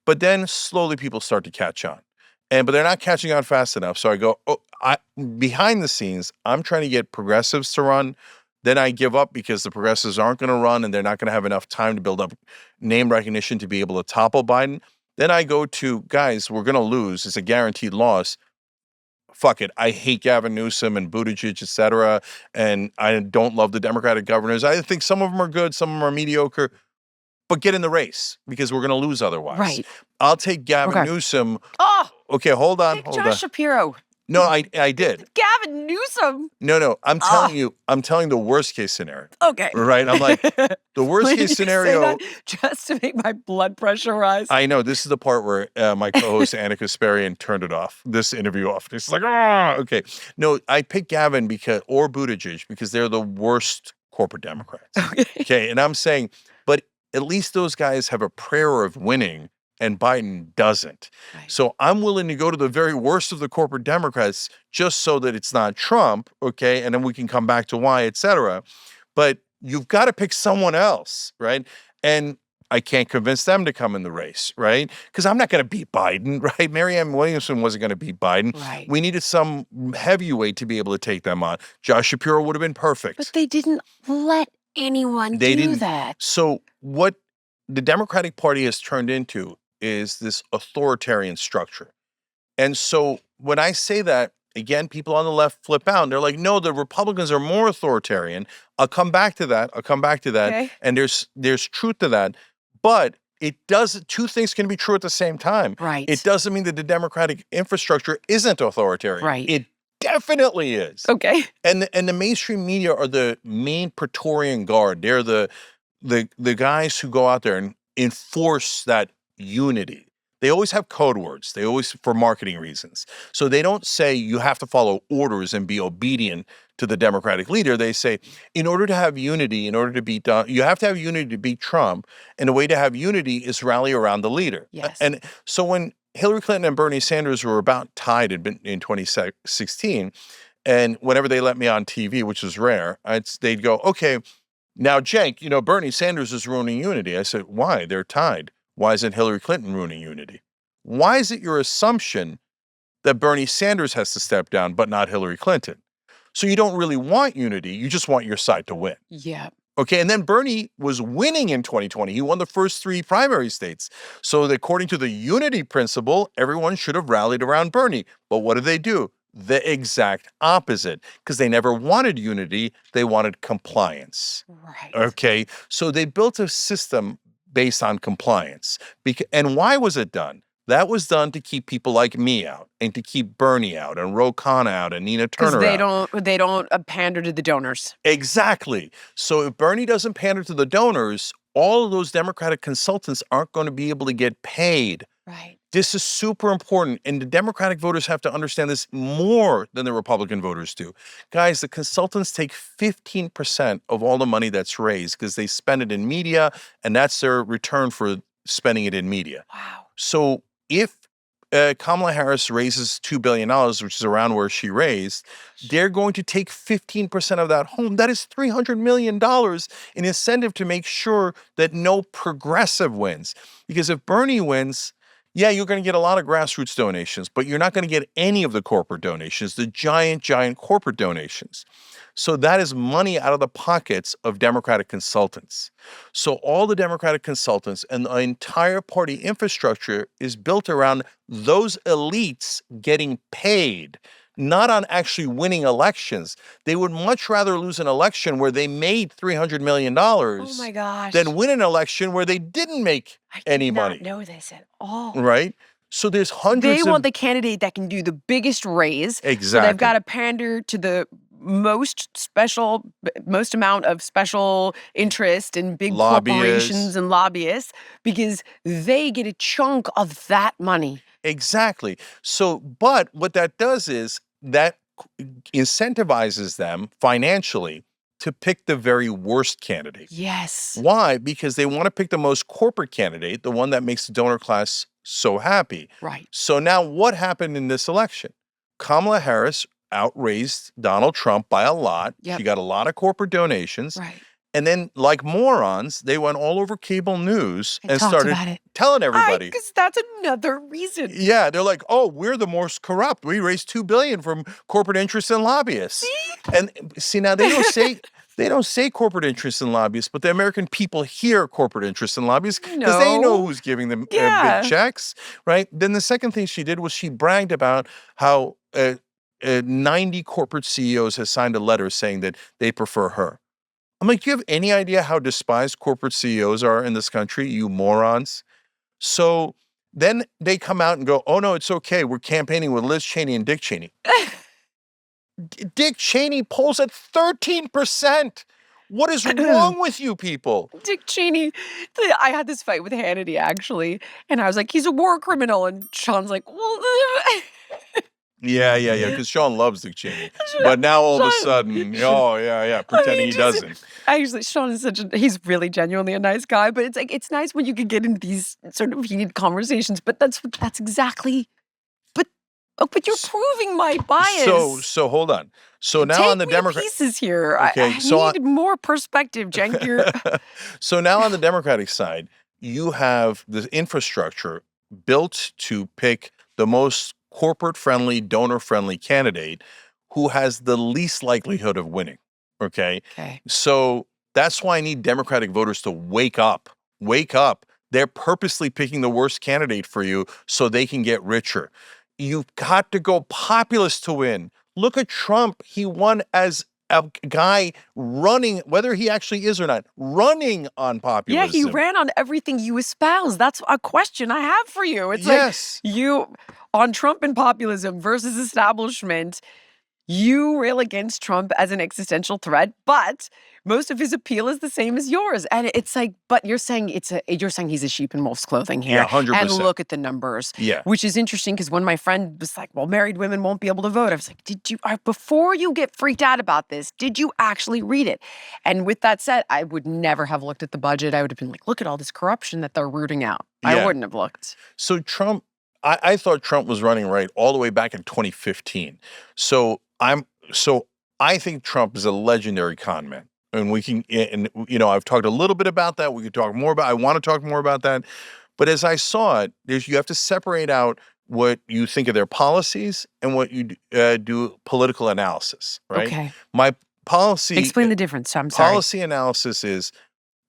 But then slowly people start to catch on. But they're not catching on fast enough. So I go, behind the scenes, I'm trying to get progressives to run. Then I give up because the progressives aren't going to run and they're not going to have enough time to build up name recognition to be able to topple Biden. Then I go to, guys, we're going to lose. It's a guaranteed loss. Fuck it. I hate Gavin Newsom and Buttigieg, et cetera. And I don't love the Democratic governors. I think some of them are good. Some of them are mediocre. But get in the race because we're going to lose otherwise. Right. I'll take Gavin Okay. Newsom. Oh, Okay, hold on. take Hold Josh on. Shapiro. No, I did. Gavin Newsom. No. I'm telling you, I'm telling the worst case scenario. Okay. Right? I'm like, the worst Why did case you say scenario. that just to make my blood pressure rise. I know this is the part where my co-host Anna Kasparian turned it off. This interview off. It's like, okay. No, I picked Gavin or Buttigieg because they're the worst corporate Democrats. Okay, and I'm saying, but at least those guys have a prayer of winning, and Biden doesn't. Right. So I'm willing to go to the very worst of the corporate Democrats just so that it's not Trump. Okay, and then we can come back to why, et cetera. But you've got to pick someone else, right? And I can't convince them to come in the race, right? Because I'm not going to beat Biden, right? Marianne Williamson wasn't going to beat Biden. Right. We needed some heavyweight to be able to take them on. Josh Shapiro would have been perfect. But they didn't let anyone They do didn't. that. So what the Democratic Party has turned into is this authoritarian structure. And so when I say that, again, people on the left flip out. And they're like, no, the Republicans are more authoritarian. I'll come back to that. Okay. And there's truth to that. But two things can be true at the same time. Right. It doesn't mean that the Democratic infrastructure isn't authoritarian. Right. It definitely is. Okay. And the mainstream media are the main Praetorian Guard. They're the guys who go out there and enforce that unity. They always have code words. They always, for marketing reasons. So they don't say you have to follow orders and be obedient to the Democratic leader. They say, in order to have unity, you have to have unity to beat Trump. And the way to have unity is rally around the leader. Yes. And so when Hillary Clinton and Bernie Sanders were about tied in 2016, and whenever they let me on TV, which is rare, they'd go, okay, now, Cenk, Bernie Sanders is ruining unity. I said, why? They're tied. Why isn't Hillary Clinton ruining unity? Why is it your assumption that Bernie Sanders has to step down, but not Hillary Clinton? So you don't really want unity. You just want your side to win. Yeah. Okay, and then Bernie was winning in 2020. He won the first 3 primary states. So according to the unity principle, everyone should have rallied around Bernie. But what did they do? The exact opposite, because they never wanted unity. They wanted compliance. Right. Okay, so they built a system based on compliance. And why was it done? That was done to keep people like me out and to keep Bernie out and Ro Khanna out and Nina Because Turner out. they don't pander to the donors. Exactly. So if Bernie doesn't pander to the donors, all of those Democratic consultants aren't going to be able to get paid. Right. This is super important. And the Democratic voters have to understand this more than the Republican voters do. Guys, the consultants take 15% of all the money that's raised because they spend it in media, and that's their return for spending it in media. Wow. So if Kamala Harris raises $2 billion, which is around where she raised, they're going to take 15% of that home. That is $300 million in incentive to make sure that no progressive wins. Because if Bernie wins, yeah, you're going to get a lot of grassroots donations, but you're not going to get any of the corporate donations, the giant corporate donations. So that is money out of the pockets of Democratic consultants. So all the Democratic consultants and the entire party infrastructure is built around those elites getting paid, not on actually winning elections. They would much rather lose an election where they made $300 million Oh my gosh. than win an election where they didn't make I any did not money. know this at all. Right? So there's hundreds They want of the candidate that can do the biggest raise. So exactly. they've got to pander to the most amount of special interest and big corporations Lobbyists. and lobbyists because they get a chunk of that money. Exactly. So, but what that does is that incentivizes them financially to pick the very worst candidate. Yes. Why? Because they want to pick the most corporate candidate, the one that makes the donor class so happy. Right. So now what happened in this election? Kamala Harris outraised Donald Trump by a lot. Yep. She got a lot of corporate donations. Right. And then, like morons, they went all over cable news and talked started about it. telling everybody. Because that's another reason. Yeah, they're like, oh, we're the most corrupt. We raised $2 billion from corporate interests and lobbyists. See? And see, now they don't say corporate interests and lobbyists, but the American people hear corporate interests and lobbyists because they know No. who's giving them Yeah. big checks, right? Then the second thing she did was she bragged about how 90 corporate CEOs has signed a letter saying that they prefer her. I'm like, do you have any idea how despised corporate CEOs are in this country, you morons? So then they come out and go, oh, no, it's okay. We're campaigning with Liz Cheney and Dick Cheney. Dick Cheney polls at 13%. What is wrong with you people? Dick Cheney, I had this fight with Hannity actually, and I was like, he's a war criminal. And Sean's like, well, Yeah, because Sean loves Dick Cheney. But now all of a sudden, pretending he doesn't. Actually, Sean is he's really genuinely a nice guy, but it's like, it's nice when you can get into these sort of heated conversations, but that's exactly, but you're proving my bias. So hold on. So now Take on the me Democrat pieces here. Okay, I so need more perspective, Cenk. So now on the Democratic side, you have the infrastructure built to pick the most corporate-friendly, donor-friendly candidate who has the least likelihood of winning, okay? So that's why I need Democratic voters to wake up. Wake up. They're purposely picking the worst candidate for you so they can get richer. You've got to go populist to win. Look at Trump. He won as a guy running, whether he actually is or not, running on populism. Yeah, he ran on everything you espouse. That's a question I have for you. It's yes. like you on Trump and populism versus establishment. You rail against Trump as an existential threat, but most of his appeal is the same as yours. And it's like, but you're saying he's a sheep in wolf's clothing here. Yeah, 100%. And look at the numbers. Yeah. Which is interesting because when my friend was like, well, married women won't be able to vote. I was like, before you get freaked out about this, did you actually read it? And with that said, I would never have looked at the budget. I would have been like, look at all this corruption that they're rooting out. Yeah. I wouldn't have looked. So Trump, I thought Trump was running right all the way back in 2015. So I think Trump is a legendary con man. And I've talked a little bit about that. We could talk more about, I want to talk more about that. But as I saw it, you have to separate out what you think of their policies and what you do political analysis, right? Okay. My policy. Explain the difference. I'm sorry. Policy analysis is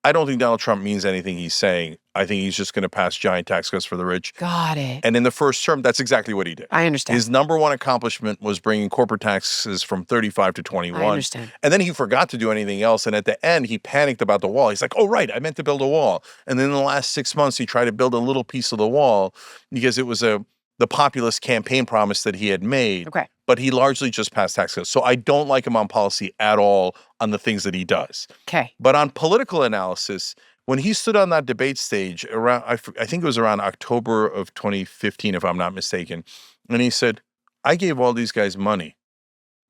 I don't think Donald Trump means anything he's saying. I think he's just going to pass giant tax cuts for the rich. Got it. And in the first term, that's exactly what he did. I understand. His number one accomplishment was bringing corporate taxes from 35 to 21. I understand. And then he forgot to do anything else. And at the end, he panicked about the wall. He's like, oh, right, I meant to build a wall. And then in the last 6 months, he tried to build a little piece of the wall because it was the populist campaign promise that he had made. Okay. But he largely just passed tax cuts. So I don't like him on policy at all on the things that he does. Okay. But on political analysis, when he stood on that debate stage around, I think it was around October of 2015, if I'm not mistaken, and he said, I gave all these guys money,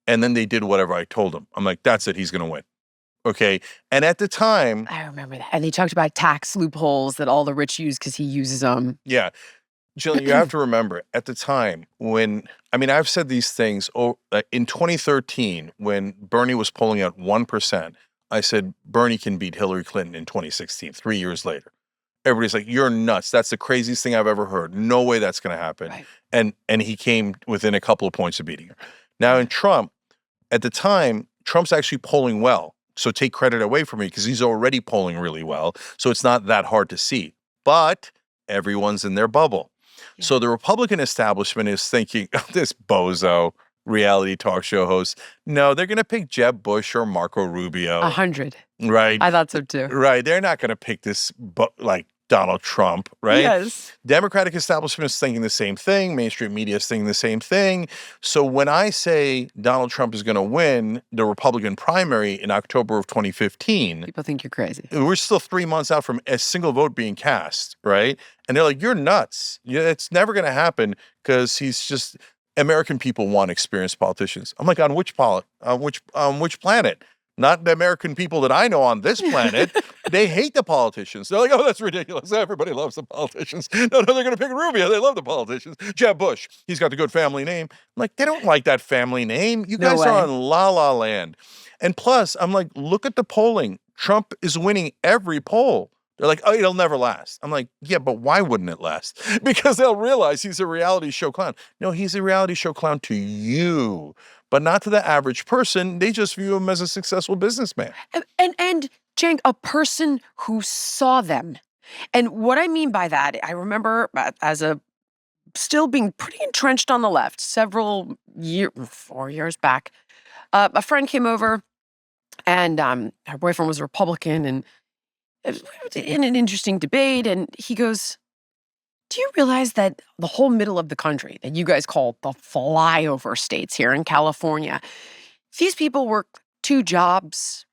and then they did whatever I told them. I'm like, that's it, he's going to win. Okay. And at the time, I remember that. And he talked about tax loopholes that all the rich use because he uses them. yeah, Jillian, you have to remember at the time when, I've said these things in 2013, when Bernie was polling at 1%, I said, Bernie can beat Hillary Clinton in 2016, 3 years later. Everybody's like, you're nuts. That's the craziest thing I've ever heard. No way that's going to happen. Right. And he came within a couple of points of beating her. Now in Trump, at the time, Trump's actually polling well. So take credit away from me because he's already polling really well. So it's not that hard to see. But everyone's in their bubble. Yeah. So the Republican establishment is thinking, this bozo reality talk show host. No, they're going to pick Jeb Bush or Marco Rubio. 100. Right. I thought so too. Right. They're not going to pick this like Donald Trump, right? Yes. Democratic establishment is thinking the same thing. Mainstream media is thinking the same thing. So when I say Donald Trump is going to win the Republican primary in October of 2015, people think you're crazy. We're still 3 months out from a single vote being cast, right? And they're like, you're nuts. It's never going to happen because he's just... American people want experienced politicians. I'm like, on which planet? Not the American people that I know on this planet. They hate the politicians. They're like, oh, that's ridiculous. Everybody loves the politicians. No, they're going to pick Rubio. They love the politicians. Jeb Bush, he's got the good family name. I'm like, they don't like that family name. You guys are on La La Land. And plus, I'm like, look at the polling. Trump is winning every poll. They're like, oh, it'll never last. I'm like, yeah, but why wouldn't it last? Because they'll realize he's a reality show clown. No, he's a reality show clown to you, but not to the average person. They just view him as a successful businessman. And Cenk, a person who saw them. And what I mean by that, I remember still being pretty entrenched on the left, 4 years back, a friend came over and her boyfriend was a Republican and in an interesting debate, and he goes, do you realize that the whole middle of the country that you guys call the flyover states here in California, these people work 2 jobs,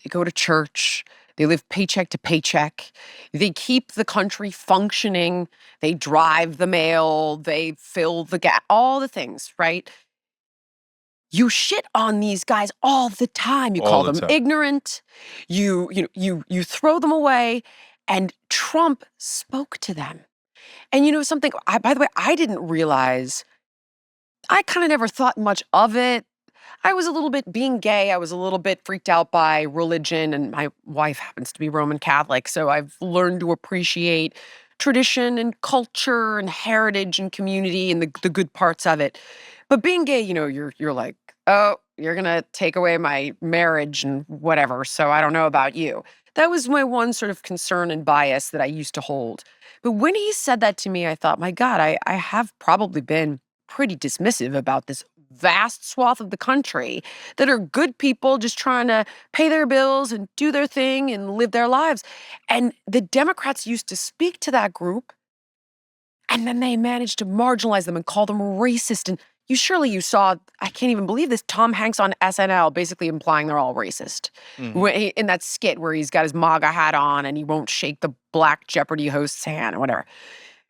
they go to church, they live paycheck to paycheck, they keep the country functioning, they drive the mail, they fill the gas, all the things, right? You shit on these guys all the time. You call them ignorant. You throw them away. And Trump spoke to them. And you know something? By the way, I didn't realize. I kind of never thought much of it. I was a little bit, being gay, I was a little bit freaked out by religion. And my wife happens to be Roman Catholic. So I've learned to appreciate tradition and culture and heritage and community and the good parts of it. But being gay, you're like, oh, you're going to take away my marriage and whatever, so I don't know about you. That was my one sort of concern and bias that I used to hold. But when he said that to me, I thought, my God, I have probably been pretty dismissive about this vast swath of the country that are good people just trying to pay their bills and do their thing and live their lives. And the Democrats used to speak to that group, and then they managed to marginalize them and call them racist. And you saw, I can't even believe this, Tom Hanks on SNL basically implying they're all racist. Mm-hmm. In that skit where he's got his MAGA hat on and he won't shake the Black Jeopardy host's hand or whatever.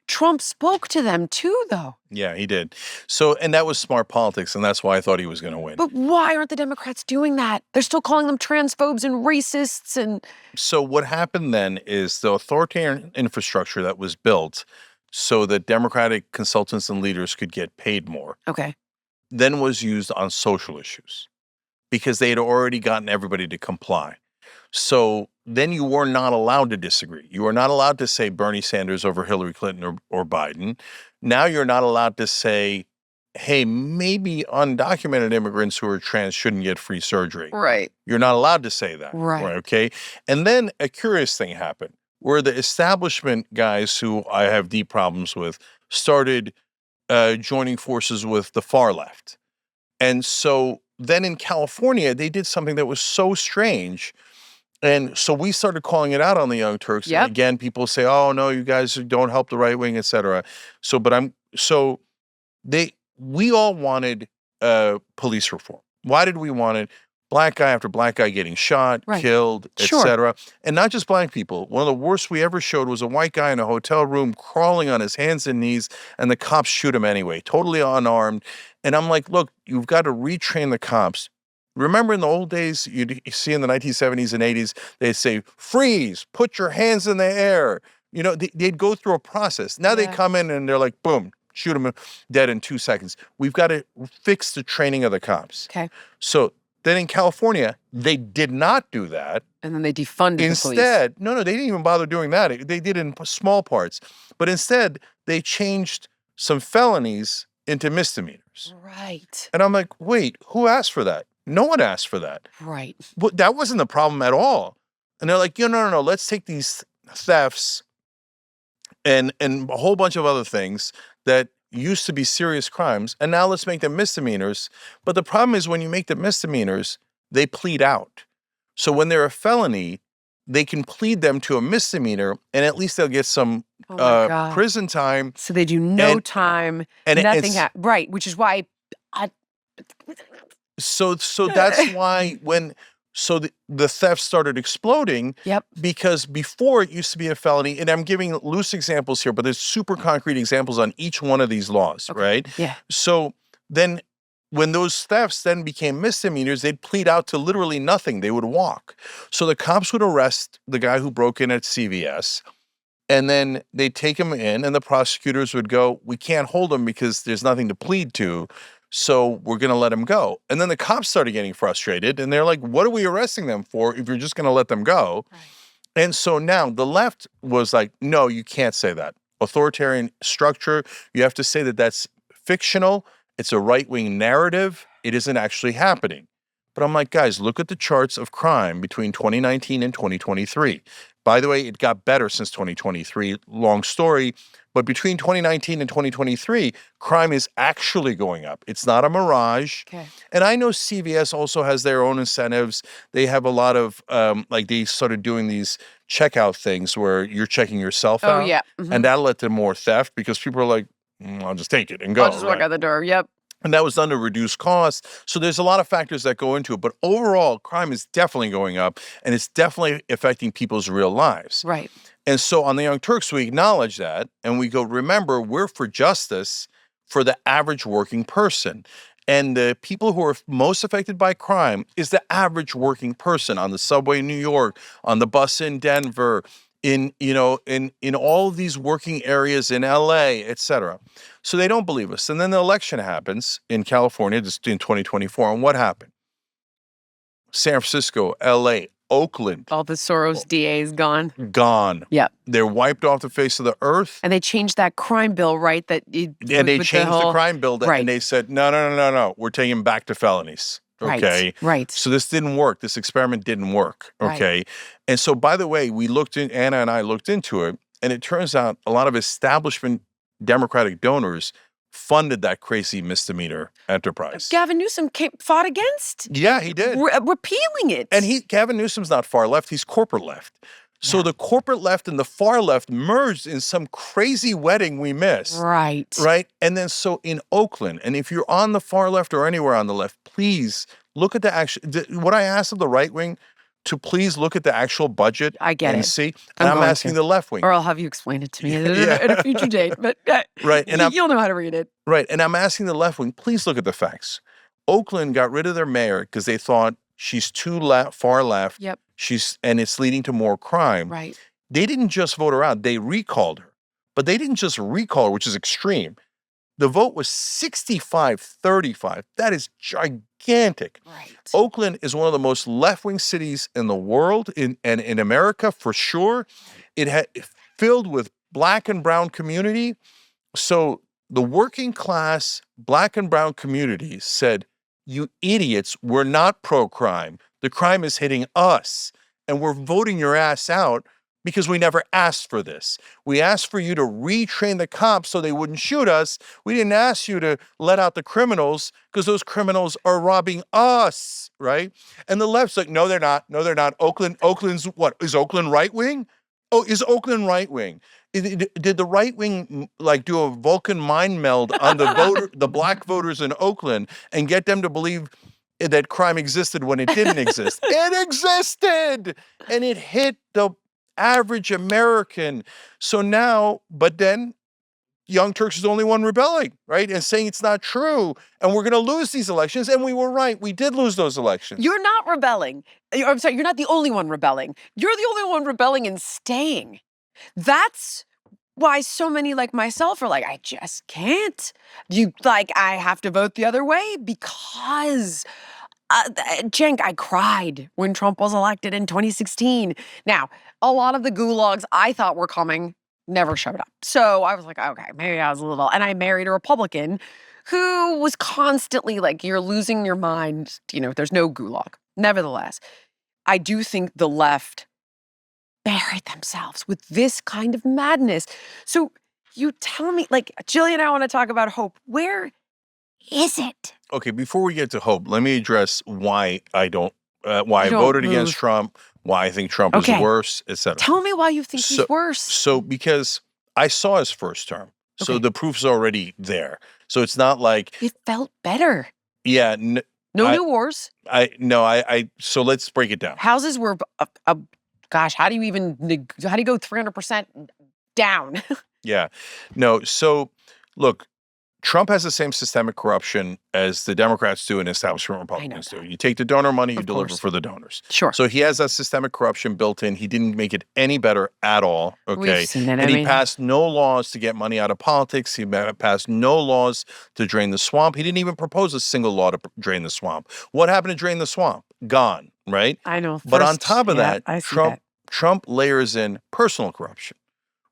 Trump spoke to them too, though. Yeah, he did. So, and that was smart politics, and that's why I thought he was going to win. But why aren't the Democrats doing that? They're still calling them transphobes and racists and... So what happened then is the authoritarian infrastructure that was built so that Democratic consultants and leaders could get paid more. Okay. Then was used on social issues because they had already gotten everybody to comply. So then you were not allowed to disagree. You were not allowed to say Bernie Sanders over Hillary Clinton or Biden. Now you're not allowed to say hey, maybe undocumented immigrants who are trans shouldn't get free surgery. Right. You're not allowed to say that. Right. Okay. And then a curious thing happened where the establishment guys who I have deep problems with started joining forces with the far left. And so then in California, they did something that was so strange. And so we started calling it out on the Young Turks. Yep. And again, people say, oh, no, you guys don't help the right wing, et cetera. So, we all wanted police reform. Why did we want it? Black guy after black guy getting shot, Right. killed, Sure. etc. And not just black people. One of the worst we ever showed was a white guy in a hotel room crawling on his hands and knees, and the cops shoot him anyway, totally unarmed. And I'm like, look, you've got to retrain the cops. Remember in the old days, you'd see in the 1970s and 80s, they'd say, freeze, put your hands in the air. You know, they'd go through a process. Now they Yeah. come in and they're like, boom, shoot him dead in 2 seconds. We've got to fix the training of the cops. Okay. So then in California, they did not do that. And then they defunded the police. Instead, no, they didn't even bother doing that. They did it in small parts. But instead, they changed some felonies into misdemeanors. Right. And I'm like, wait, who asked for that? No one asked for that. Right. But that wasn't the problem at all. And they're like, no, let's take these thefts and a whole bunch of other things that used to be serious crimes, and now let's make them misdemeanors. But the problem is when you make them misdemeanors, they plead out. So when they're a felony, they can plead them to a misdemeanor, and at least they'll get some Oh my God. prison time. So they do no And- time, and nothing. it's- Right. Which is why So that's why the theft started exploding. Yep. Because before it used to be a felony, and I'm giving loose examples here, but there's super concrete examples on each one of these laws, Okay. right? Yeah. So then when those thefts then became misdemeanors, they'd plead out to literally nothing. They would walk. So the cops would arrest the guy who broke in at CVS, and then they'd take him in, and the prosecutors would go, we can't hold him because there's nothing to plead to, so we're going to let him go. And then the cops started getting frustrated, and they're like, what are we arresting them for if you're just going to let them go? Right. And so now the left was like, no, you can't say that. Authoritarian structure, you have to say that that's fictional. It's a right-wing narrative. It isn't actually happening. But I'm like, guys, look at the charts of crime between 2019 and 2023. By the way, it got better since 2023. Long story. But between 2019 and 2023, crime is actually going up. It's not a mirage. Okay. And I know CVS also has their own incentives. They have a lot of, they started doing these checkout things where you're checking yourself Oh out. yeah. Mhm. And that led to more theft because people are like, I'll just take it and go. I'll just walk right? out the door. Yep. And that was done to reduce costs. So there's a lot of factors that go into it. But overall, crime is definitely going up, and it's definitely affecting people's real lives. Right. And so on the Young Turks, we acknowledge that, and we go, remember, we're for justice for the average working person. And the people who are most affected by crime is the average working person on the subway in New York, on the bus in Denver, in all of these working areas in LA, et cetera. So they don't believe us. And then the election happens in California, just in 2024. And what happened? San Francisco, LA, Oakland, All the Soros DAs gone. gone. Yep. They're wiped off the face of the earth. And they changed that crime bill, right? And they changed the crime bill, Right. and they said, no, we're taking back to felonies. Okay. Right. So this didn't work. This experiment didn't work. Right. Okay. And so, by the way, Anna and I looked into it, and it turns out a lot of establishment Democratic donors funded that crazy misdemeanor enterprise. Gavin Newsom fought against Yeah, he did. repealing it. And Gavin Newsom's not far left, he's corporate left. So Yeah. the corporate left and the far left merged in some crazy wedding we missed. Right. Right? And then so in Oakland, and if you're on the far left or anywhere on the left, please look at what I asked of the right wing to please look at the actual budget I get and it. see. And I'm going asking to. the left wing. Or I'll have you explain it to me Yeah. at a future date. But Right. And you'll know how to read it. Right. And I'm asking the left wing, please look at the facts. Oakland got rid of their mayor because they thought she's too far left. Yep. And it's leading to more crime. Right. They didn't just vote her out, they recalled her. But they didn't just recall her, which is extreme. The vote was 65-35. That is gigantic. Right. Oakland is one of the most left-wing cities in the world, and in America for sure. It had filled with black and brown community. So the working class black and brown communities said, you idiots, we're not pro-crime. The crime is hitting us, and we're voting your ass out because we never asked for this. We asked for you to retrain the cops so they wouldn't shoot us. We didn't ask you to let out the criminals because those criminals are robbing us, right? And the left's like, no, they're not. No, they're not. Oakland's what? Is Oakland right wing? Oh, is Oakland right wing? Did the right wing like do a Vulcan mind meld on the black voters in Oakland and get them to believe that crime existed when it didn't exist? It existed, and it hit the average American. So now, but then Young Turks is the only one rebelling, right? And saying it's not true. And we're going to lose these elections. And we were right. We did lose those elections. You're not rebelling. I'm sorry, you're not the only one rebelling. You're the only one rebelling and staying. That's why so many like myself are like, I just can't. I have to vote the other way because Cenk, I cried when Trump was elected in 2016. Now, a lot of the gulags I thought were coming never showed up. So I was like, okay, maybe I was a little. And I married a Republican who was constantly like, you're losing your mind. There's no gulag. Nevertheless, I do think the left buried themselves with this kind of madness. So you tell me, like, Jillian, I want to talk about hope. Where is it? Okay, before we get to hope, let me address why I voted against Trump, why I think Trump is worse, etc. Tell me why you think he's worse. So because I saw his first term, so the proof's already there. So it's not like it felt better. Yeah, no new wars. So let's break it down. Houses were gosh, how do you go 300% down? Yeah, no. So look, Trump has the same systemic corruption as the Democrats do and establishment Republicans do. You take the donor money, you deliver for the donors. Sure. So he has that systemic corruption built in. He didn't make it any better at all. Okay. We've seen it. And he passed no laws to get money out of politics. He passed no laws to drain the swamp. He didn't even propose a single law to drain the swamp. What happened to drain the swamp? Gone, right? I know. But on top of that, Trump layers in personal corruption,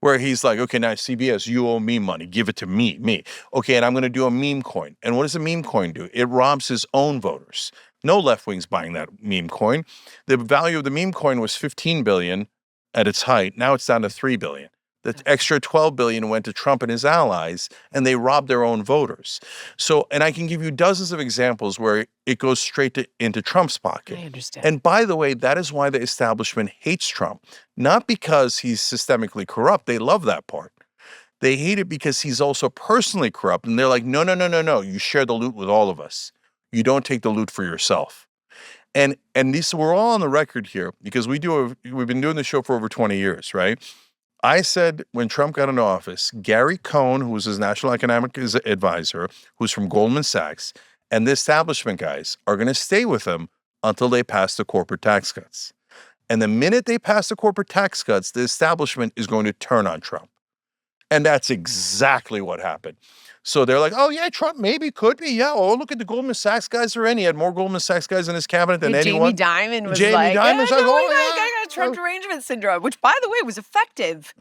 where he's like, okay, now CBS, you owe me money. Give it to me. Okay, and I'm going to do a meme coin. And what does a meme coin do? It robs his own voters. No left wing's buying that meme coin. The value of the meme coin was $15 billion at its height. Now it's down to $3 billion. The extra $12 billion went to Trump and his allies, and they robbed their own voters. So, and I can give you dozens of examples where it goes straight into Trump's pocket. I understand. And by the way, that is why the establishment hates Trump. Not because he's systemically corrupt. They love that part. They hate it because he's also personally corrupt. And they're like, no. You share the loot with all of us. You don't take the loot for yourself. And we're all on the record here because we've been doing the show for over 20 years, right? I said when Trump got into office, Gary Cohn, who was his national economic advisor, who's from Goldman Sachs, and the establishment guys are going to stay with him until they pass the corporate tax cuts. And the minute they pass the corporate tax cuts, the establishment is going to turn on Trump. And that's exactly what happened. So they're like, oh, yeah, Trump maybe could be. Yeah, look at the Goldman Sachs guys are in. He had more Goldman Sachs guys in his cabinet than anyone. Jamie Dimon was I got Trump derangement syndrome, which, by the way, was effective.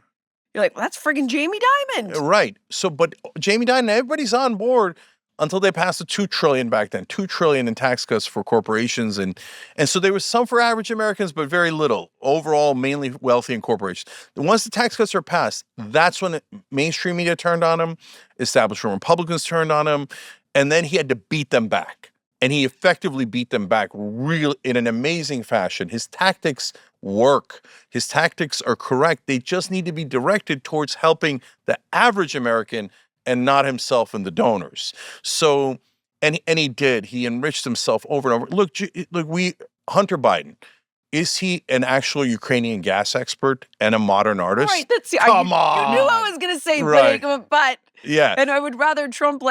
You're like, well, that's friggin' Jamie Dimon. Right. So, but Jamie Dimon, everybody's on board until they passed the $2 trillion back then, $2 trillion in tax cuts for corporations. And so there was some for average Americans, but very little. Overall, mainly wealthy and corporations. Once the tax cuts are passed, that's when the mainstream media turned on him, establishment Republicans turned on him, and then he had to beat them back. And he effectively beat them back in an amazing fashion. His tactics work. His tactics are correct. They just need to be directed towards helping the average American and not himself and the donors. So, and he did. He enriched himself over and over. Look, Hunter Biden, is he an actual Ukrainian gas expert and a modern artist? Right. Come on. You knew I was going to say big, but yeah. And I would rather Trump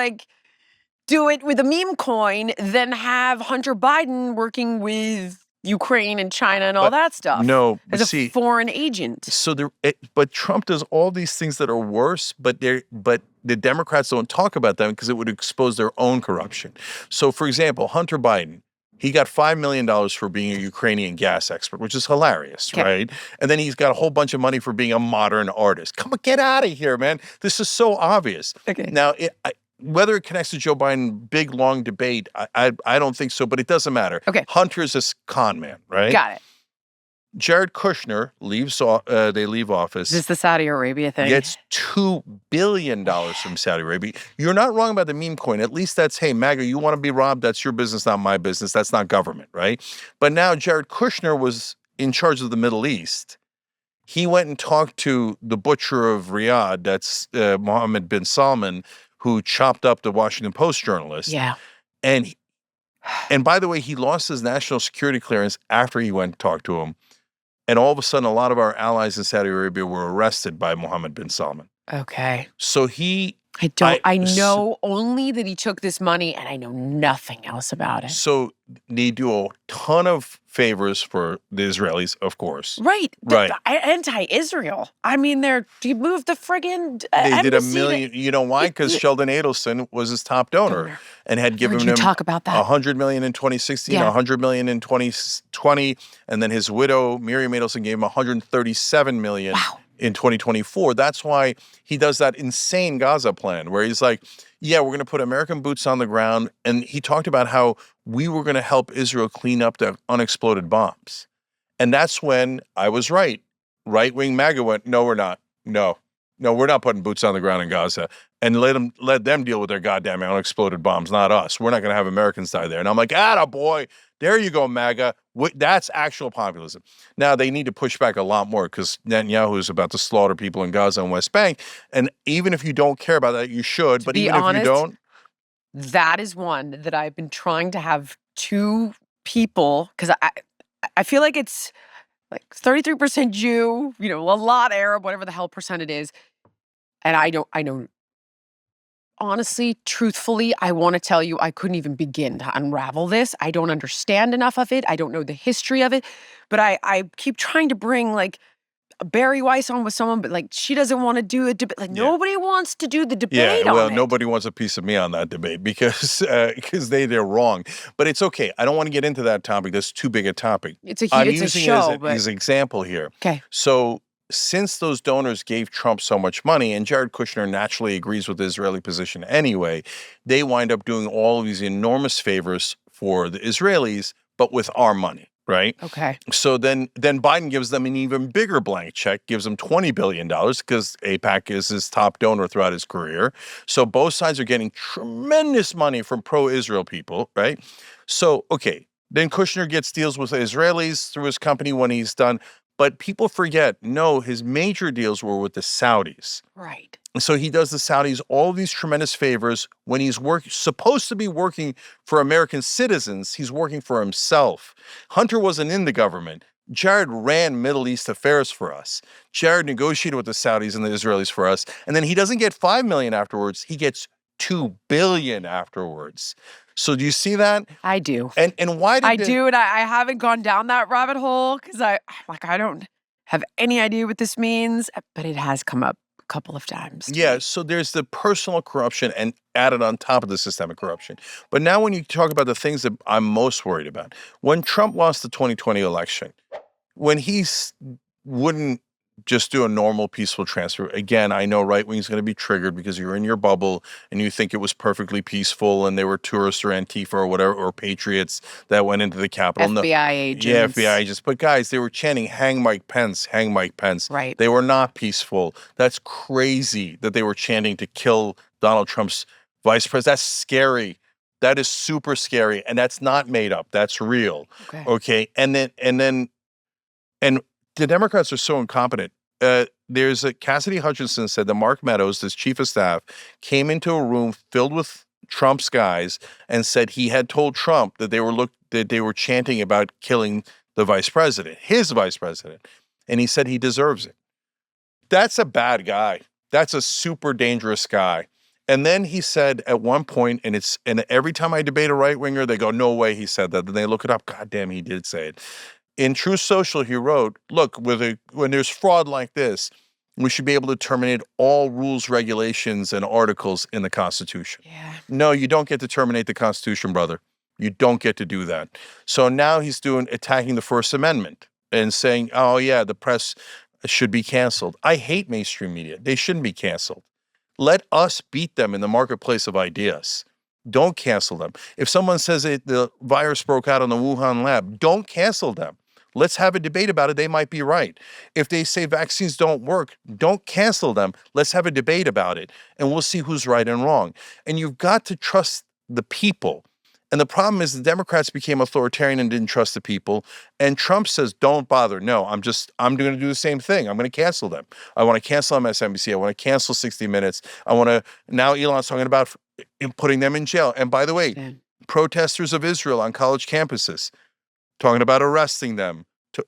do it with a meme coin than have Hunter Biden working with Ukraine and China and all that stuff. No, as a foreign agent. So but Trump does all these things that are worse, but the Democrats don't talk about them because it would expose their own corruption. So, for example, Hunter Biden, He got $5 million for being a Ukrainian gas expert, which is hilarious, Okay. right? And then he's got a whole bunch of money for being a modern artist. Come on, get out of here, man. This is so obvious. Okay. Now, whether it connects to Joe Biden, big, long debate, I don't think so, but it doesn't matter. Okay. Hunter's a con man, right? Got it. Jared Kushner they leave office. Is this the Saudi Arabia thing? Gets $2 billion from Saudi Arabia. You're not wrong about the meme coin. At least that's, hey, MAGA, you want to be robbed? That's your business, not my business. That's not government, right? But now Jared Kushner was in charge of the Middle East. He went and talked to the butcher of Riyadh, that's Mohammed bin Salman, who chopped up the Washington Post journalist. Yeah. And by the way, he lost his national security clearance after he went and talked to him. And all of a sudden, a lot of our allies in Saudi Arabia were arrested by Mohammed bin Salman. Okay. So I know only that he took this money, and I know nothing else about it. So they do a ton of favors for the Israelis, of course. Right. Right. Anti-Israel. I mean, he moved the friggin' They did $1 embassy million. You know why? Because Sheldon Adelson was his top donor and had given Heard you him talk about that. $100 million in 2016, Yeah. $100 million in 2020, and then his widow Miriam Adelson gave him $137 million. Wow. In 2024. That's why he does that insane Gaza plan where he's like, yeah, we're going to put American boots on the ground. And he talked about how we were going to help Israel clean up the unexploded bombs. And that's when I was right. Right-wing MAGA went, no, we're not. No, we're not putting boots on the ground in Gaza. And let them deal with their goddamn unexploded bombs, not us. We're not going to have Americans die there. And I'm like, attaboy. There you go, MAGA. That's actual populism. Now, they need to push back a lot more because Netanyahu is about to slaughter people in Gaza and West Bank. And even if you don't care about that, you should. But even if you don't. That is one that I've been trying to have two people, because I feel like it's like 33% Jew, a lot Arab, whatever the hell percent it is. And I know. Honestly, truthfully, I want to tell you, I couldn't even begin to unravel this. I don't understand enough of it. I don't know the history of it. But I keep trying to bring, Barry Weiss on with someone, but, she doesn't want to do a debate. Nobody wants to do the debate on it. Nobody wants a piece of me on that debate because they're wrong. But it's okay. I don't want to get into that topic. That's too big a topic. I'm using it as an example here. Okay. So since those donors gave Trump so much money, and Jared Kushner naturally agrees with the Israeli position anyway, they wind up doing all of these enormous favors for the Israelis, but with our money, right? Okay. So then Biden gives them an even bigger blank check, gives them $20 billion because AIPAC is his top donor throughout his career. So both sides are getting tremendous money from pro-Israel people, right? So, okay, then Kushner gets deals with the Israelis through his company when he's done. But people forget, no, his major deals were with the Saudis. Right. So he does the Saudis all these tremendous favors when he's supposed to be working for American citizens. He's working for himself. Hunter wasn't in the government. Jared ran Middle East affairs for us. Jared negotiated with the Saudis and the Israelis for us. And then he doesn't get $5 million afterwards. He gets $2 billion afterwards. So do you see that? I do. And why did I do, and I haven't gone down that rabbit hole because I don't have any idea what this means, but it has come up a couple of times. Yeah, so there's the personal corruption and added on top of the systemic corruption. But now when you talk about the things that I'm most worried about, when Trump lost the 2020 election, when he wouldn't just do a normal peaceful transfer. Again, I know right wing is going to be triggered because you're in your bubble and you think it was perfectly peaceful and they were tourists or Antifa or whatever, or patriots that went into the Capitol. FBI agents. Yeah, FBI agents. But guys, they were chanting, hang Mike Pence, hang Mike Pence. Right. They were not peaceful. That's crazy that they were chanting to kill Donald Trump's vice president. That's scary. That is super scary. And that's not made up. That's real. Okay. And the Democrats are so incompetent. Cassidy Hutchinson said that Mark Meadows, his chief of staff, came into a room filled with Trump's guys and said he had told Trump that they were chanting about killing the vice president, his vice president, and he said he deserves it. That's a bad guy. That's a super dangerous guy. And then he said at one point, and every time I debate a right winger, they go, "No way he said that." Then they look it up. God damn, he did say it. In True Social, he wrote, look, when there's fraud like this, we should be able to terminate all rules, regulations, and articles in the Constitution. Yeah. No, you don't get to terminate the Constitution, brother. You don't get to do that. So now he's attacking the First Amendment and saying, oh yeah, the press should be canceled. I hate mainstream media. They shouldn't be canceled. Let us beat them in the marketplace of ideas. Don't cancel them. If someone says the virus broke out in the Wuhan lab, don't cancel them. Let's have a debate about it. They might be right. If they say vaccines don't work, don't cancel them. Let's have a debate about it, and we'll see who's right and wrong. And you've got to trust the people. And the problem is the Democrats became authoritarian and didn't trust the people. And Trump says, don't bother. No, I'm going to do the same thing. I'm going to cancel them. I want to cancel MSNBC. I want to cancel 60 Minutes. Now Elon's talking about putting them in jail. And by the way, protesters of Israel on college campuses, talking about arresting them,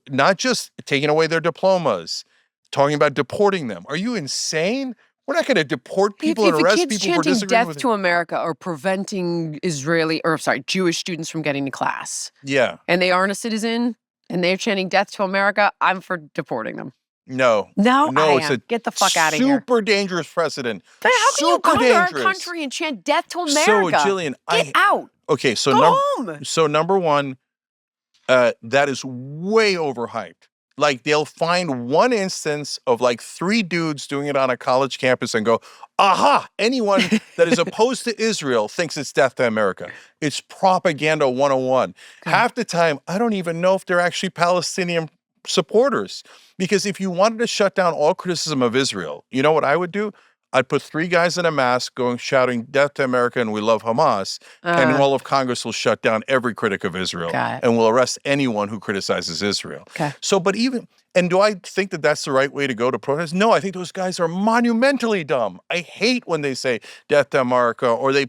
not just taking away their diplomas, talking about deporting them. Are you insane? We're not going to deport people and arrest people for disagreeing death with to America or preventing Jewish students from getting to class. Yeah. And they aren't a citizen and they're chanting death to America, I'm for deporting them. No, Get the fuck out of here. Super dangerous precedent. Then how can you come dangerous. to our country and chant death to America? So, Jillian, Get out. Okay, so Go home. So number one, that is way overhyped. Like they'll find one instance of like 3 dudes doing it on a college campus and go, aha, anyone that is opposed to Israel thinks it's death to America. It's propaganda 101. Okay. Half the time, I don't even know if they're actually Palestinian supporters. Because if you wanted to shut down all criticism of Israel, you know what I would do? I'd put 3 guys in a mask shouting death to America and we love Hamas, and all of Congress will shut down every critic of Israel and will arrest anyone who criticizes Israel. Okay. So, do I think that that's the right way to go to protest? No, I think those guys are monumentally dumb. I hate when they say death to America, or they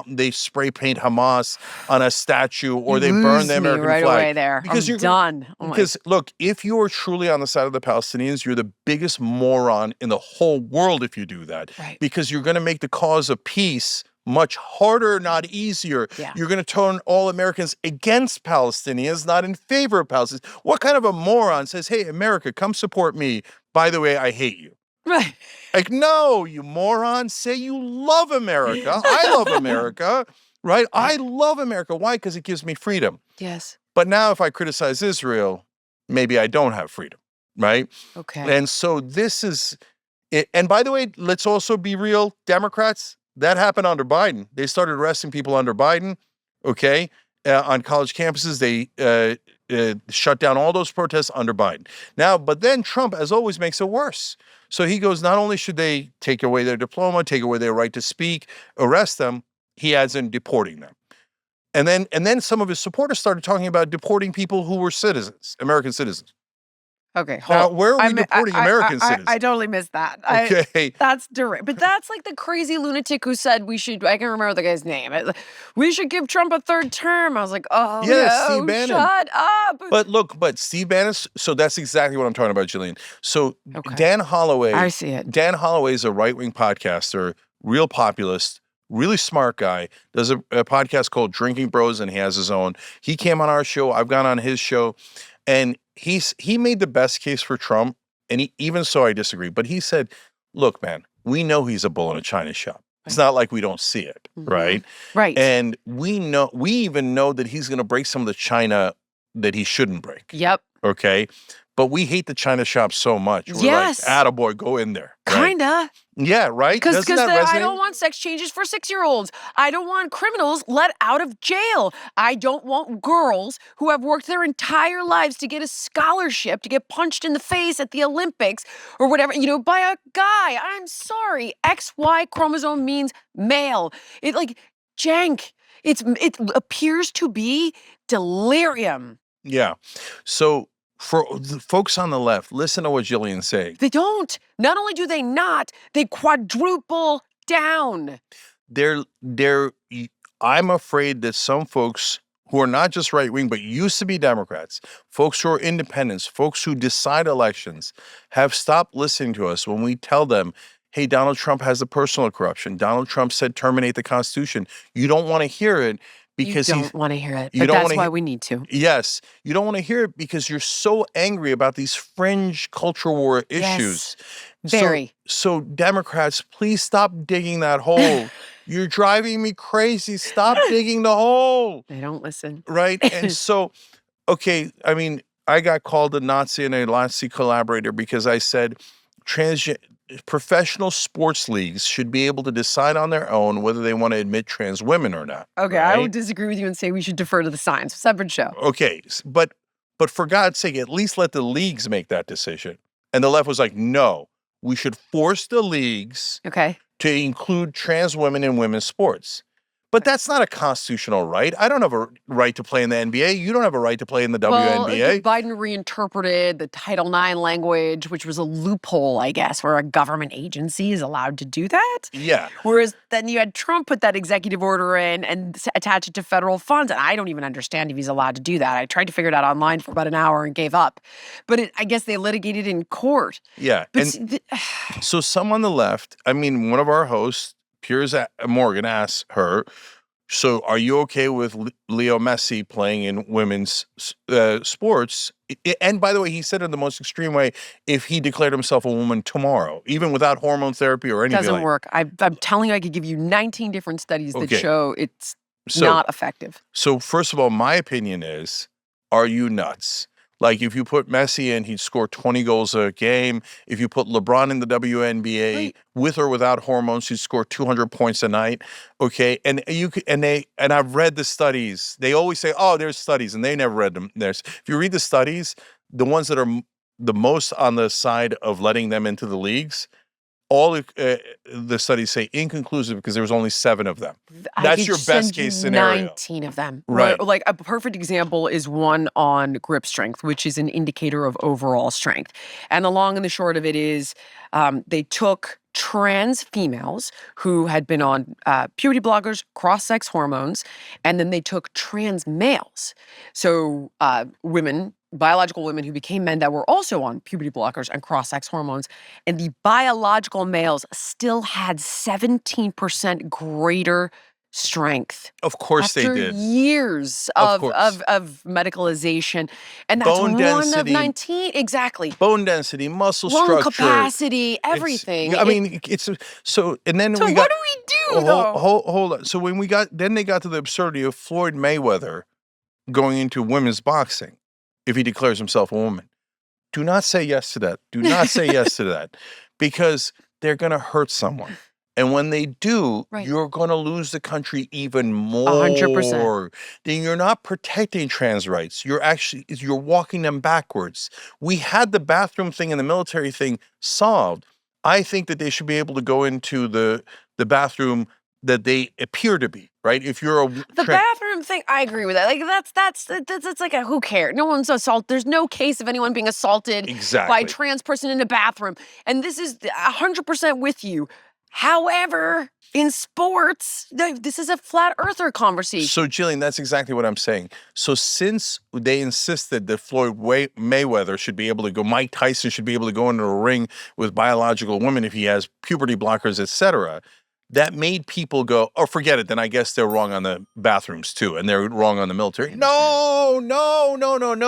they spray paint Hamas on a statue, or they burn the American flag. Away there. Because you're done. Because look, if you are truly on the side of the Palestinians, you're the biggest moron in the whole world if you do that. Right. Because you're going to make the cause of peace much harder, not easier. Yeah. You're going to turn all Americans against Palestinians, not in favor of Palestinians. What kind of a moron says, hey, America, come support me. By the way, I hate you. Right. Like, no, you moron. Say you love America. I love America. Right? I love America. Why? Because it gives me freedom. Yes. But now if I criticize Israel, maybe I don't have freedom. Right? Okay. And so this is it. And by the way, let's also be real, Democrats. That happened under Biden. They started arresting people under Biden, okay, on college campuses. They shut down all those protests under Biden. Now, but then Trump, as always, makes it worse. So he goes, not only should they take away their diploma, take away their right to speak, arrest them, he adds in deporting them. And then some of his supporters started talking about deporting people who were citizens, American citizens. Okay, now where are we deporting American citizens? I totally missed that. Okay, that's direct, but that's like the crazy lunatic who said we should. I can't remember the guy's name. We should give Trump a 3rd term. I was like, oh yeah, Steve Bannon. Shut up. But Steve Bannon. So that's exactly what I'm talking about, Jillian. So Dan Holloway. I see it. Dan Holloway is a right-wing podcaster, real populist. Really smart guy, does a podcast called Drinking Bros, and he has his own. He came on our show. I've gone on his show, and he made the best case for Trump. And even so, I disagree. But he said, look, man, we know he's a bull in a china shop. It's not like we don't see it, right? Right. And we even know that he's going to break some of the China that he shouldn't break. Yep. Okay. But we hate the China shop so much. We're like, attaboy, go in there. Right? Kinda. Yeah, right? Because I don't want sex changes for 6-year-olds. I don't want criminals let out of jail. I don't want girls who have worked their entire lives to get a scholarship, to get punched in the face at the Olympics or whatever, by a guy. I'm sorry. XY chromosome means male. Cenk. It appears to be delirium. Yeah. So for the folks on the left, listen to what Jillian's saying. They don't. Not only do they not, they quadruple down. I'm afraid that some folks who are not just right-wing, but used to be Democrats, folks who are independents, folks who decide elections, have stopped listening to us when we tell them, hey, Donald Trump has a personal corruption. Donald Trump said terminate the Constitution. You don't want to hear it. Because you don't want to hear it, but that's why we need to. Yes. You don't want to hear it because you're so angry about these fringe culture war issues. Yes, very. So Democrats, please stop digging that hole You're driving me crazy. Stop digging the hole. They don't listen. Right? And so, okay, I mean, I got called a Nazi and a Nazi collaborator because I said professional sports leagues should be able to decide on their own whether they want to admit trans women or not. Okay, I would right? disagree with you and say we should defer to the science. Separate show. Okay, but for God's sake, at least let the leagues make that decision. And the left was like, no, we should force the leagues Okay. to include trans women in women's sports. But that's not a constitutional right. I don't have a right to play in the NBA. You don't have a right to play in the Well, WNBA. Biden reinterpreted the Title IX language, which was a loophole, I guess, where a government agency is allowed to do that. Yeah. Whereas then you had Trump put that executive order in and attach it to federal funds. And I don't even understand if he's allowed to do that. I tried to figure it out online for about an hour and gave up. But I guess they litigated in court. Yeah. But And so some on the left, I mean, one of our hosts, Piers Morgan, asked her, so are you okay with Leo Messi playing in women's sports? And by the way, he said it in the most extreme way, if he declared himself a woman tomorrow, even without hormone therapy or anything. Doesn't work. I'm telling you, I could give you 19 different studies that Okay. show it's not effective. So first of all, my opinion is, are you nuts? Like if you put Messi in, he'd score 20 goals a game. If you put LeBron in the WNBA, Right. with or without hormones, he'd score 200 points a night. Okay, and I've read the studies. They always say, "Oh, there's studies," and they never read them. If you read the studies, the ones that are the most on the side of letting them into the leagues, all the studies say inconclusive because there was only 7 of them. I That's could your send best case you scenario. 19 of them. Right. Like a perfect example is one on grip strength, which is an indicator of overall strength. And the long and the short of it is they took trans females who had been on puberty blockers, cross-sex hormones, and then they took trans males. So women, biological women who became men that were also on puberty blockers and cross-sex hormones, and the biological males still had 17% greater strength. Of course they After did. years Of of, course. of medicalization. And that's Bone one density. of 19. Exactly. Bone density, muscle Lung structure. capacity, everything. I mean, it's so. And then So we what got. do we do, though? Hold on. So when they got to the absurdity of Floyd Mayweather going into women's boxing, if he declares himself a woman. Do not say yes to that. Do not say yes to that, because they're going to hurt someone. And when they do, Right. you're going to lose the country even more. 100%. Then you're not protecting trans rights. You're walking them backwards. We had the bathroom thing and the military thing solved. I think that they should be able to go into the bathroom that they appear to be, right? If you're a The bathroom thing, I agree with that. Like that's like a who cares? No one's assaulted. There's no case of anyone being assaulted by Exactly. a trans person in a bathroom. And this is 100% with you. However, in sports, this is a flat earther conversation. So, Jillian, that's exactly what I'm saying. So, since they insisted that Floyd Mayweather should be able to go, Mike Tyson should be able to go into a ring with biological women if he has puberty blockers, etc., that made people go, oh, forget it. Then I guess they're wrong on the bathrooms too, and they're wrong on the military. No.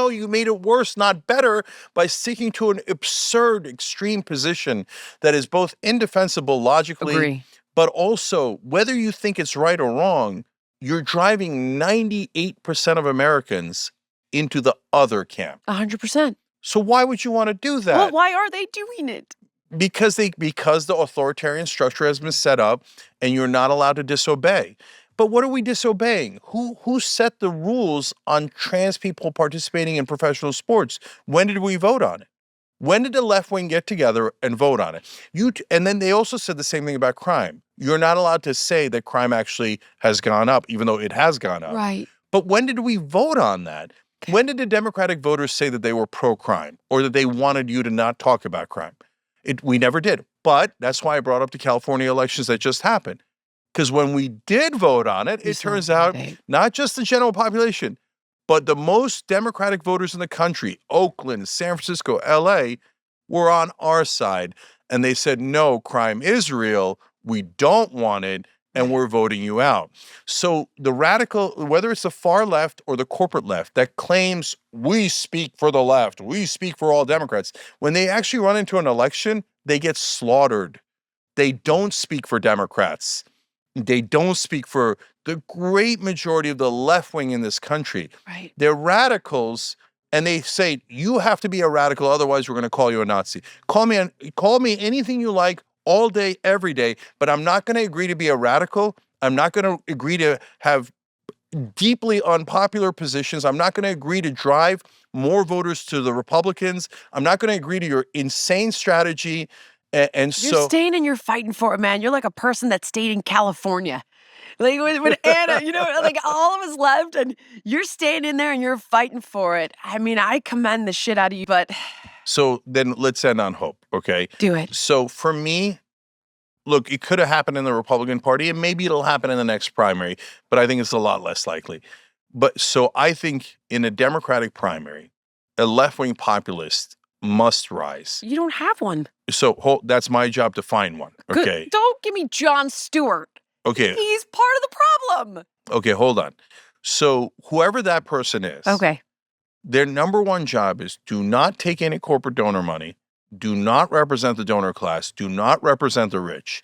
You made it worse, not better, by sticking to an absurd, extreme position that is both indefensible logically, Agree. but also, whether you think it's right or wrong, you're driving 98% of Americans into the other camp. 100%. So why would you want to do that? Well, why are they doing it? Because the authoritarian structure has been set up and you're not allowed to disobey. But what are we disobeying? Who set the rules on trans people participating in professional sports? When did we vote on it? When did the left wing get together and vote on it? And then they also said the same thing about crime. You're not allowed to say that crime actually has gone up, even though it has gone up. Right. But when did we vote on that? When did the Democratic voters say that they were pro-crime or that they wanted you to not talk about crime? We never did. But that's why I brought up the California elections that just happened. Because when we did vote on it, it turns out not just the general population, but the most Democratic voters in the country, Oakland, San Francisco, LA, were on our side. And they said, no, crime is real. We don't want it. And we're voting you out. So the radical, whether it's the far left or the corporate left that claims we speak for the left, we speak for all Democrats, when they actually run into an election, they get slaughtered. They don't speak for Democrats. They don't speak for the great majority of the left wing in this country. Right. They're radicals, and they say you have to be a radical, otherwise we're going to call you a Nazi. Call me anything you like, all day, every day, but I'm not going to agree to be a radical. I'm not going to agree to have deeply unpopular positions. I'm not going to agree to drive more voters to the Republicans. I'm not going to agree to your insane strategy. And You're so, staying and you're fighting for it, man. You're like a person that stayed in California. Like when Anna, like all of us left and you're staying in there and you're fighting for it. I mean, I commend the shit out of you, but so then let's end on hope, okay? do it. So for me, look, it could have happened in the Republican Party, and maybe it'll happen in the next primary, but I think it's a lot less likely. But so I think in a Democratic primary, a left-wing populist must rise. You don't have one. So that's my job to find one, Good. okay? Don't give me Jon Stewart. Okay, He's part of the problem. okay, hold on. So whoever that person is, Okay. their number one job is do not take any corporate donor money, do not represent the donor class, do not represent the rich.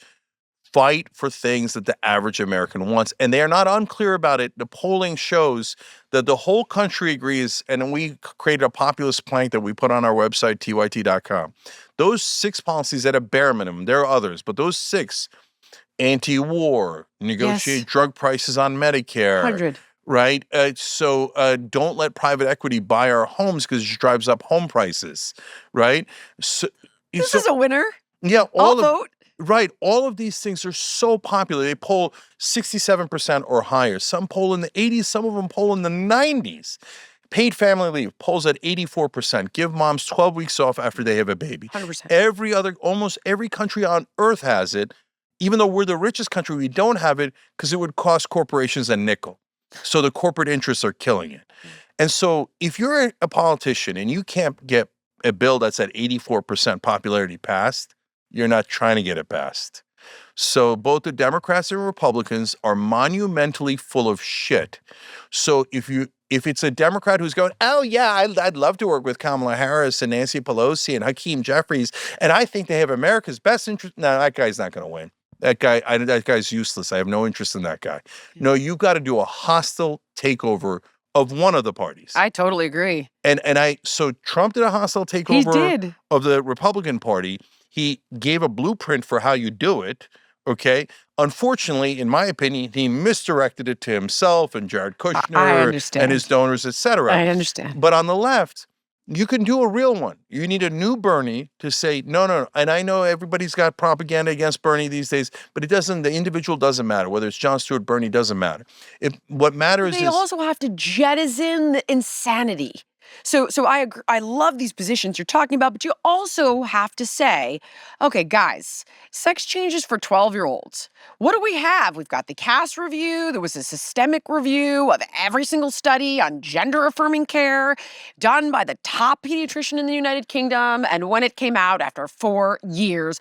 Fight for things that the average American wants. And they are not unclear about it. The polling shows that the whole country agrees, and we created a populist plank that we put on our website, tyt.com. Those 6 policies at a bare minimum, there are others, but those 6, anti-war, negotiate Yes. drug prices on Medicare, 100. right? So don't let private equity buy our homes because it drives up home prices, right? So, This is a winner. yeah, I'll vote. right. All of these things are so popular. They poll 67% or higher. Some poll in the 80s, some of them poll in the 90s. Paid family leave polls at 84%. Give moms 12 weeks off after they have a baby. 100%. Almost every country on earth has it. Even though we're the richest country, we don't have it because it would cost corporations a nickel. So the corporate interests are killing it. And so if you're a politician and you can't get a bill that's at 84% popularity passed, you're not trying to get it passed. So both the Democrats and Republicans are monumentally full of shit. So if it's a Democrat who's going, oh yeah, I'd love to work with Kamala Harris and Nancy Pelosi and Hakeem Jeffries, and I think they have America's best interest. No, that guy's not going to win. That guy's useless. I have no interest in that guy. No, you got to do a hostile takeover of one of the parties. I totally agree. So Trump did a hostile He takeover did. of the Republican Party. He gave a blueprint for how you do it, okay? Unfortunately, in my opinion, he misdirected it to himself and Jared I Kushner understand. and his donors, etc. I understand. But on the left, you can do a real one. You need a new Bernie to say, no. And I know everybody's got propaganda against Bernie these days, but the individual doesn't matter. Whether it's Jon Stewart, Bernie, doesn't matter. What matters They is also have to jettison the insanity. So I agree, I love these positions you're talking about, but you also have to say, okay, guys, sex changes for 12-year-olds. What do we have? We've got the Cass review. There was a systemic review of every single study on gender-affirming care done by the top pediatrician in the United Kingdom. And when it came out after 4 years,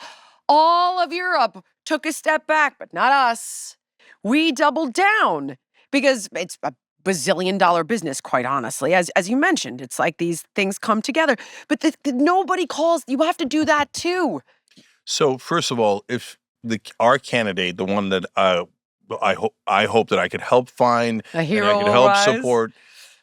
all of Europe took a step back, but not us. We doubled down because it's a bazillion-dollar business, quite honestly. As you mentioned, it's like these things come together. But nobody calls. You have to do that too. so. First of all, if our candidate, the one that I hope that I could help find, A and hero I could will help rise. support.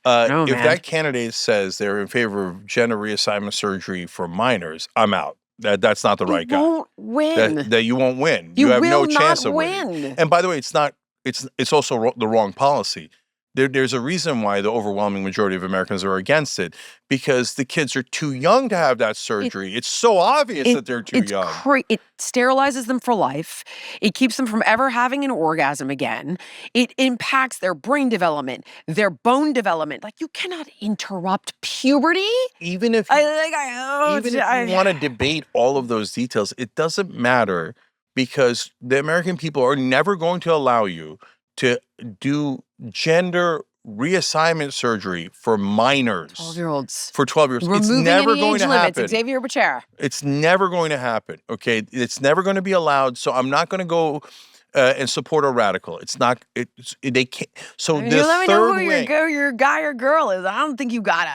No, If man. that candidate says they're in favor of gender reassignment surgery for minors, I'm out. That's not the right You guy. won't win. That you won't win. You have no will chance not of winning. win. And by the way, it's also the wrong policy. There's a reason why the overwhelming majority of Americans are against it, because the kids are too young to have that surgery. It's so obvious that they're too young. It sterilizes them for life. It keeps them from ever having an orgasm again. It impacts their brain development, their bone development. Like, you cannot interrupt puberty. Even if you want to debate all of those details, it doesn't matter, because the American people are never going to allow you to do gender reassignment surgery for minors. 12-year-olds. For 12 years. It's Removing never any going age to limits. happen. Xavier Becerra. It's never going to happen, okay? It's never going to be allowed, so I'm not going to go and support a radical. They can't. So I mean, the you let me know third who wing, your guy or girl is. I don't think you got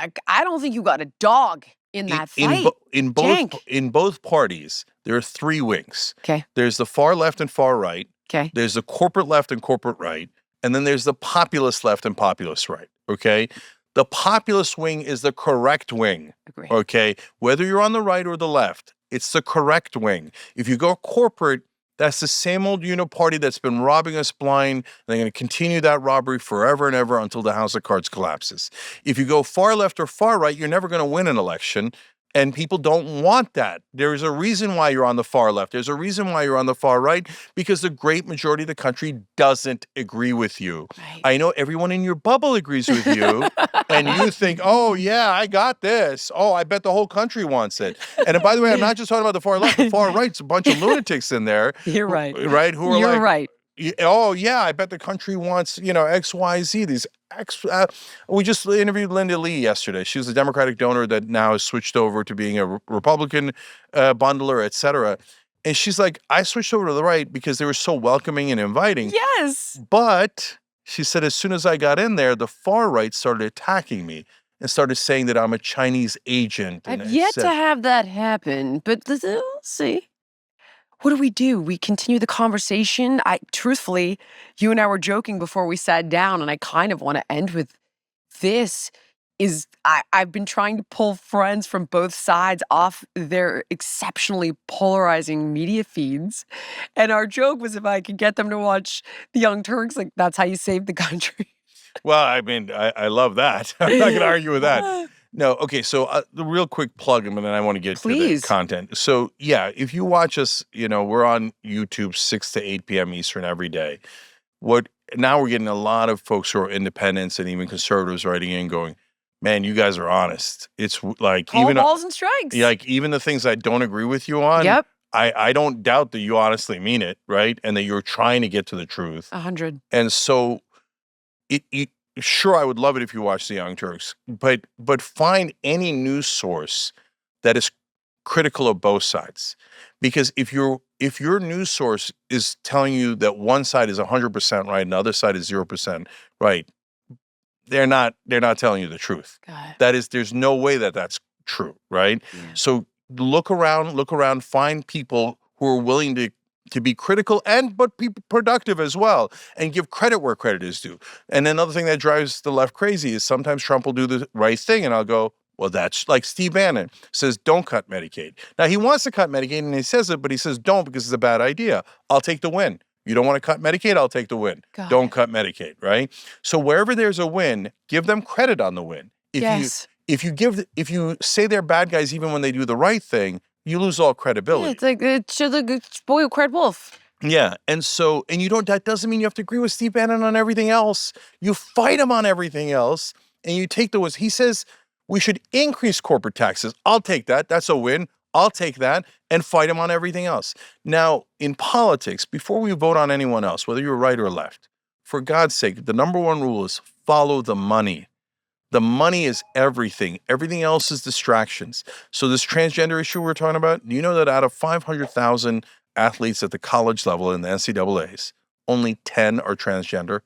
a dog in that fight. in Cenk. both parties, there are 3 wings. Okay. There's the far left and far right, Okay. There's the corporate left and corporate right, and then there's the populist left and populist right, okay? The populist wing is the correct wing, Agree. okay? Whether you're on the right or the left, it's the correct wing. If you go corporate, that's the same old uniparty that's been robbing us blind. They're going to continue that robbery forever and ever until the house of cards collapses. If you go far left or far right, you're never going to win an election. And people don't want that. There's a reason why you're on the far left. There's a reason why you're on the far right, because the great majority of the country doesn't agree with you. Right. I know everyone in your bubble agrees with you, and you think, oh, yeah, I got this. Oh, I bet the whole country wants it. And by the way, I'm not just talking about the far left. The far right's a bunch of lunatics in there. You're right. Right? Who are You're like, right. oh, yeah, I bet the country wants, X, Y, Z. We just interviewed Linda Lee yesterday. She was a Democratic donor that now has switched over to being a Republican bundler, et cetera. And she's like, I switched over to the right because they were so welcoming and inviting. Yes. But she said, as soon as I got in there, the far right started attacking me and started saying that I'm a Chinese agent. I've yet to have that happen, but we'll see. What do? We continue the conversation. Truthfully, you and I were joking before we sat down, and I kind of want to end with this. I've been trying to pull friends from both sides off their exceptionally polarizing media feeds. And our joke was if I could get them to watch the Young Turks, like that's how you save the country. Well, I mean, I love that. I'm not going to argue with that. No, okay, so the real quick plug, and then I want to get to the content. So, yeah, if you watch us, we're on YouTube 6 to 8 p.m. Eastern every day. Now we're getting a lot of folks who are independents and even conservatives writing in going, man, you guys are honest. It's like Call balls and strikes. Like even the things I don't agree with you on, Yep. I don't doubt that you honestly mean it, right? And that you're trying to get to the truth. 100. And so sure, I would love it if you watch the Young Turks, but find any news source that is critical of both sides. Because if your news source is telling you that one side is 100% right and the other side is 0% right, they're not telling you the truth. That is, there's no way that that's true, right? Yeah. So look around, find people who are willing to be critical but be productive as well, and give credit where credit is due. And another thing that drives the left crazy is sometimes Trump will do the right thing, and I'll go, well, that's like Steve Bannon says, don't cut Medicaid. Now, he wants to cut Medicaid, and he says it, but he says don't because it's a bad idea. I'll take the win. You don't want to cut Medicaid? I'll take the win. Don't cut Medicaid, right? So wherever there's a win, give them credit on the win. If you say they're bad guys even when they do the right thing, you lose all credibility. Yeah, it's like a spoiled cred wolf. Yeah, and that doesn't mean you have to agree with Steve Bannon on everything else. You fight him on everything else, and you take the wins. He says we should increase corporate taxes. I'll take that. That's a win. I'll take that and fight him on everything else. Now, in politics, before we vote on anyone else, whether you're right or left, for God's sake, the number one rule is follow the money. The money is everything. Everything else is distractions. So this transgender issue we're talking about, do you know that out of 500,000 athletes at the college level in the NCAAs, only 10 are transgender?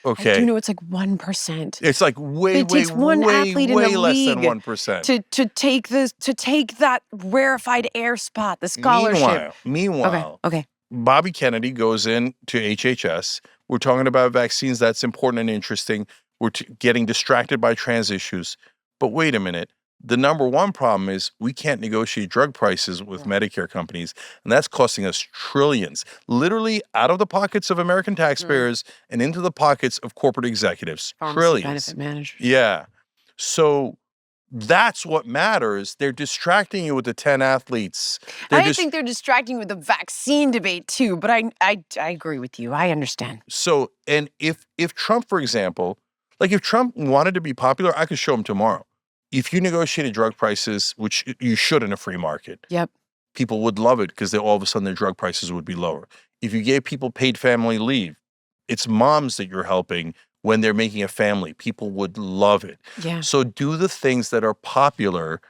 Okay. I do know it's like 1%. It's like way less than 1%. To take that rarefied air spot, the scholarship. Meanwhile, okay. Bobby Kennedy goes in to HHS. We're talking about vaccines. That's important and interesting. We're getting distracted by trans issues. But wait a minute. The number one problem is we can't negotiate drug prices with Medicare companies, and that's costing us trillions, literally out of the pockets of American taxpayers and into the pockets of corporate executives. Trillions. Benefit managers. Yeah. So that's what matters. They're distracting you with the 10 athletes. I think they're distracting with the vaccine debate too, but I agree with you. I understand. So, and if Trump, for example, like if Trump wanted to be popular, I could show him tomorrow. If you negotiated drug prices, which you should in a free market, people would love it because all of a sudden their drug prices would be lower. If you gave people paid family leave, it's moms that you're helping when they're making a family. People would love it. Yeah. So do the things that are popular,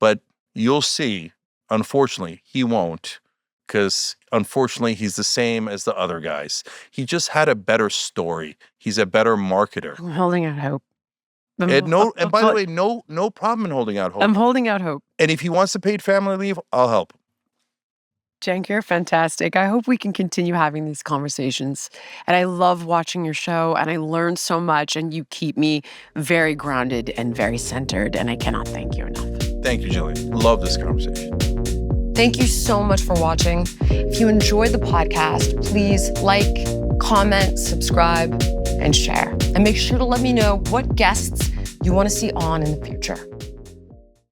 but you'll see, unfortunately, he won't, because unfortunately he's the same as the other guys. He just had a better story. He's a better marketer. I'm holding out hope. And by the way, no problem in holding out hope. I'm holding out hope. And if he wants to paid family leave, I'll help. Cenk, you're fantastic. I hope we can continue having these conversations. And I love watching your show, and I learn so much, and you keep me very grounded and very centered, and I cannot thank you enough. Thank you, Jillian. Love this conversation. Thank you so much for watching. If you enjoyed the podcast, please like, comment, subscribe, and share. And make sure to let me know what guests you want to see on in the future.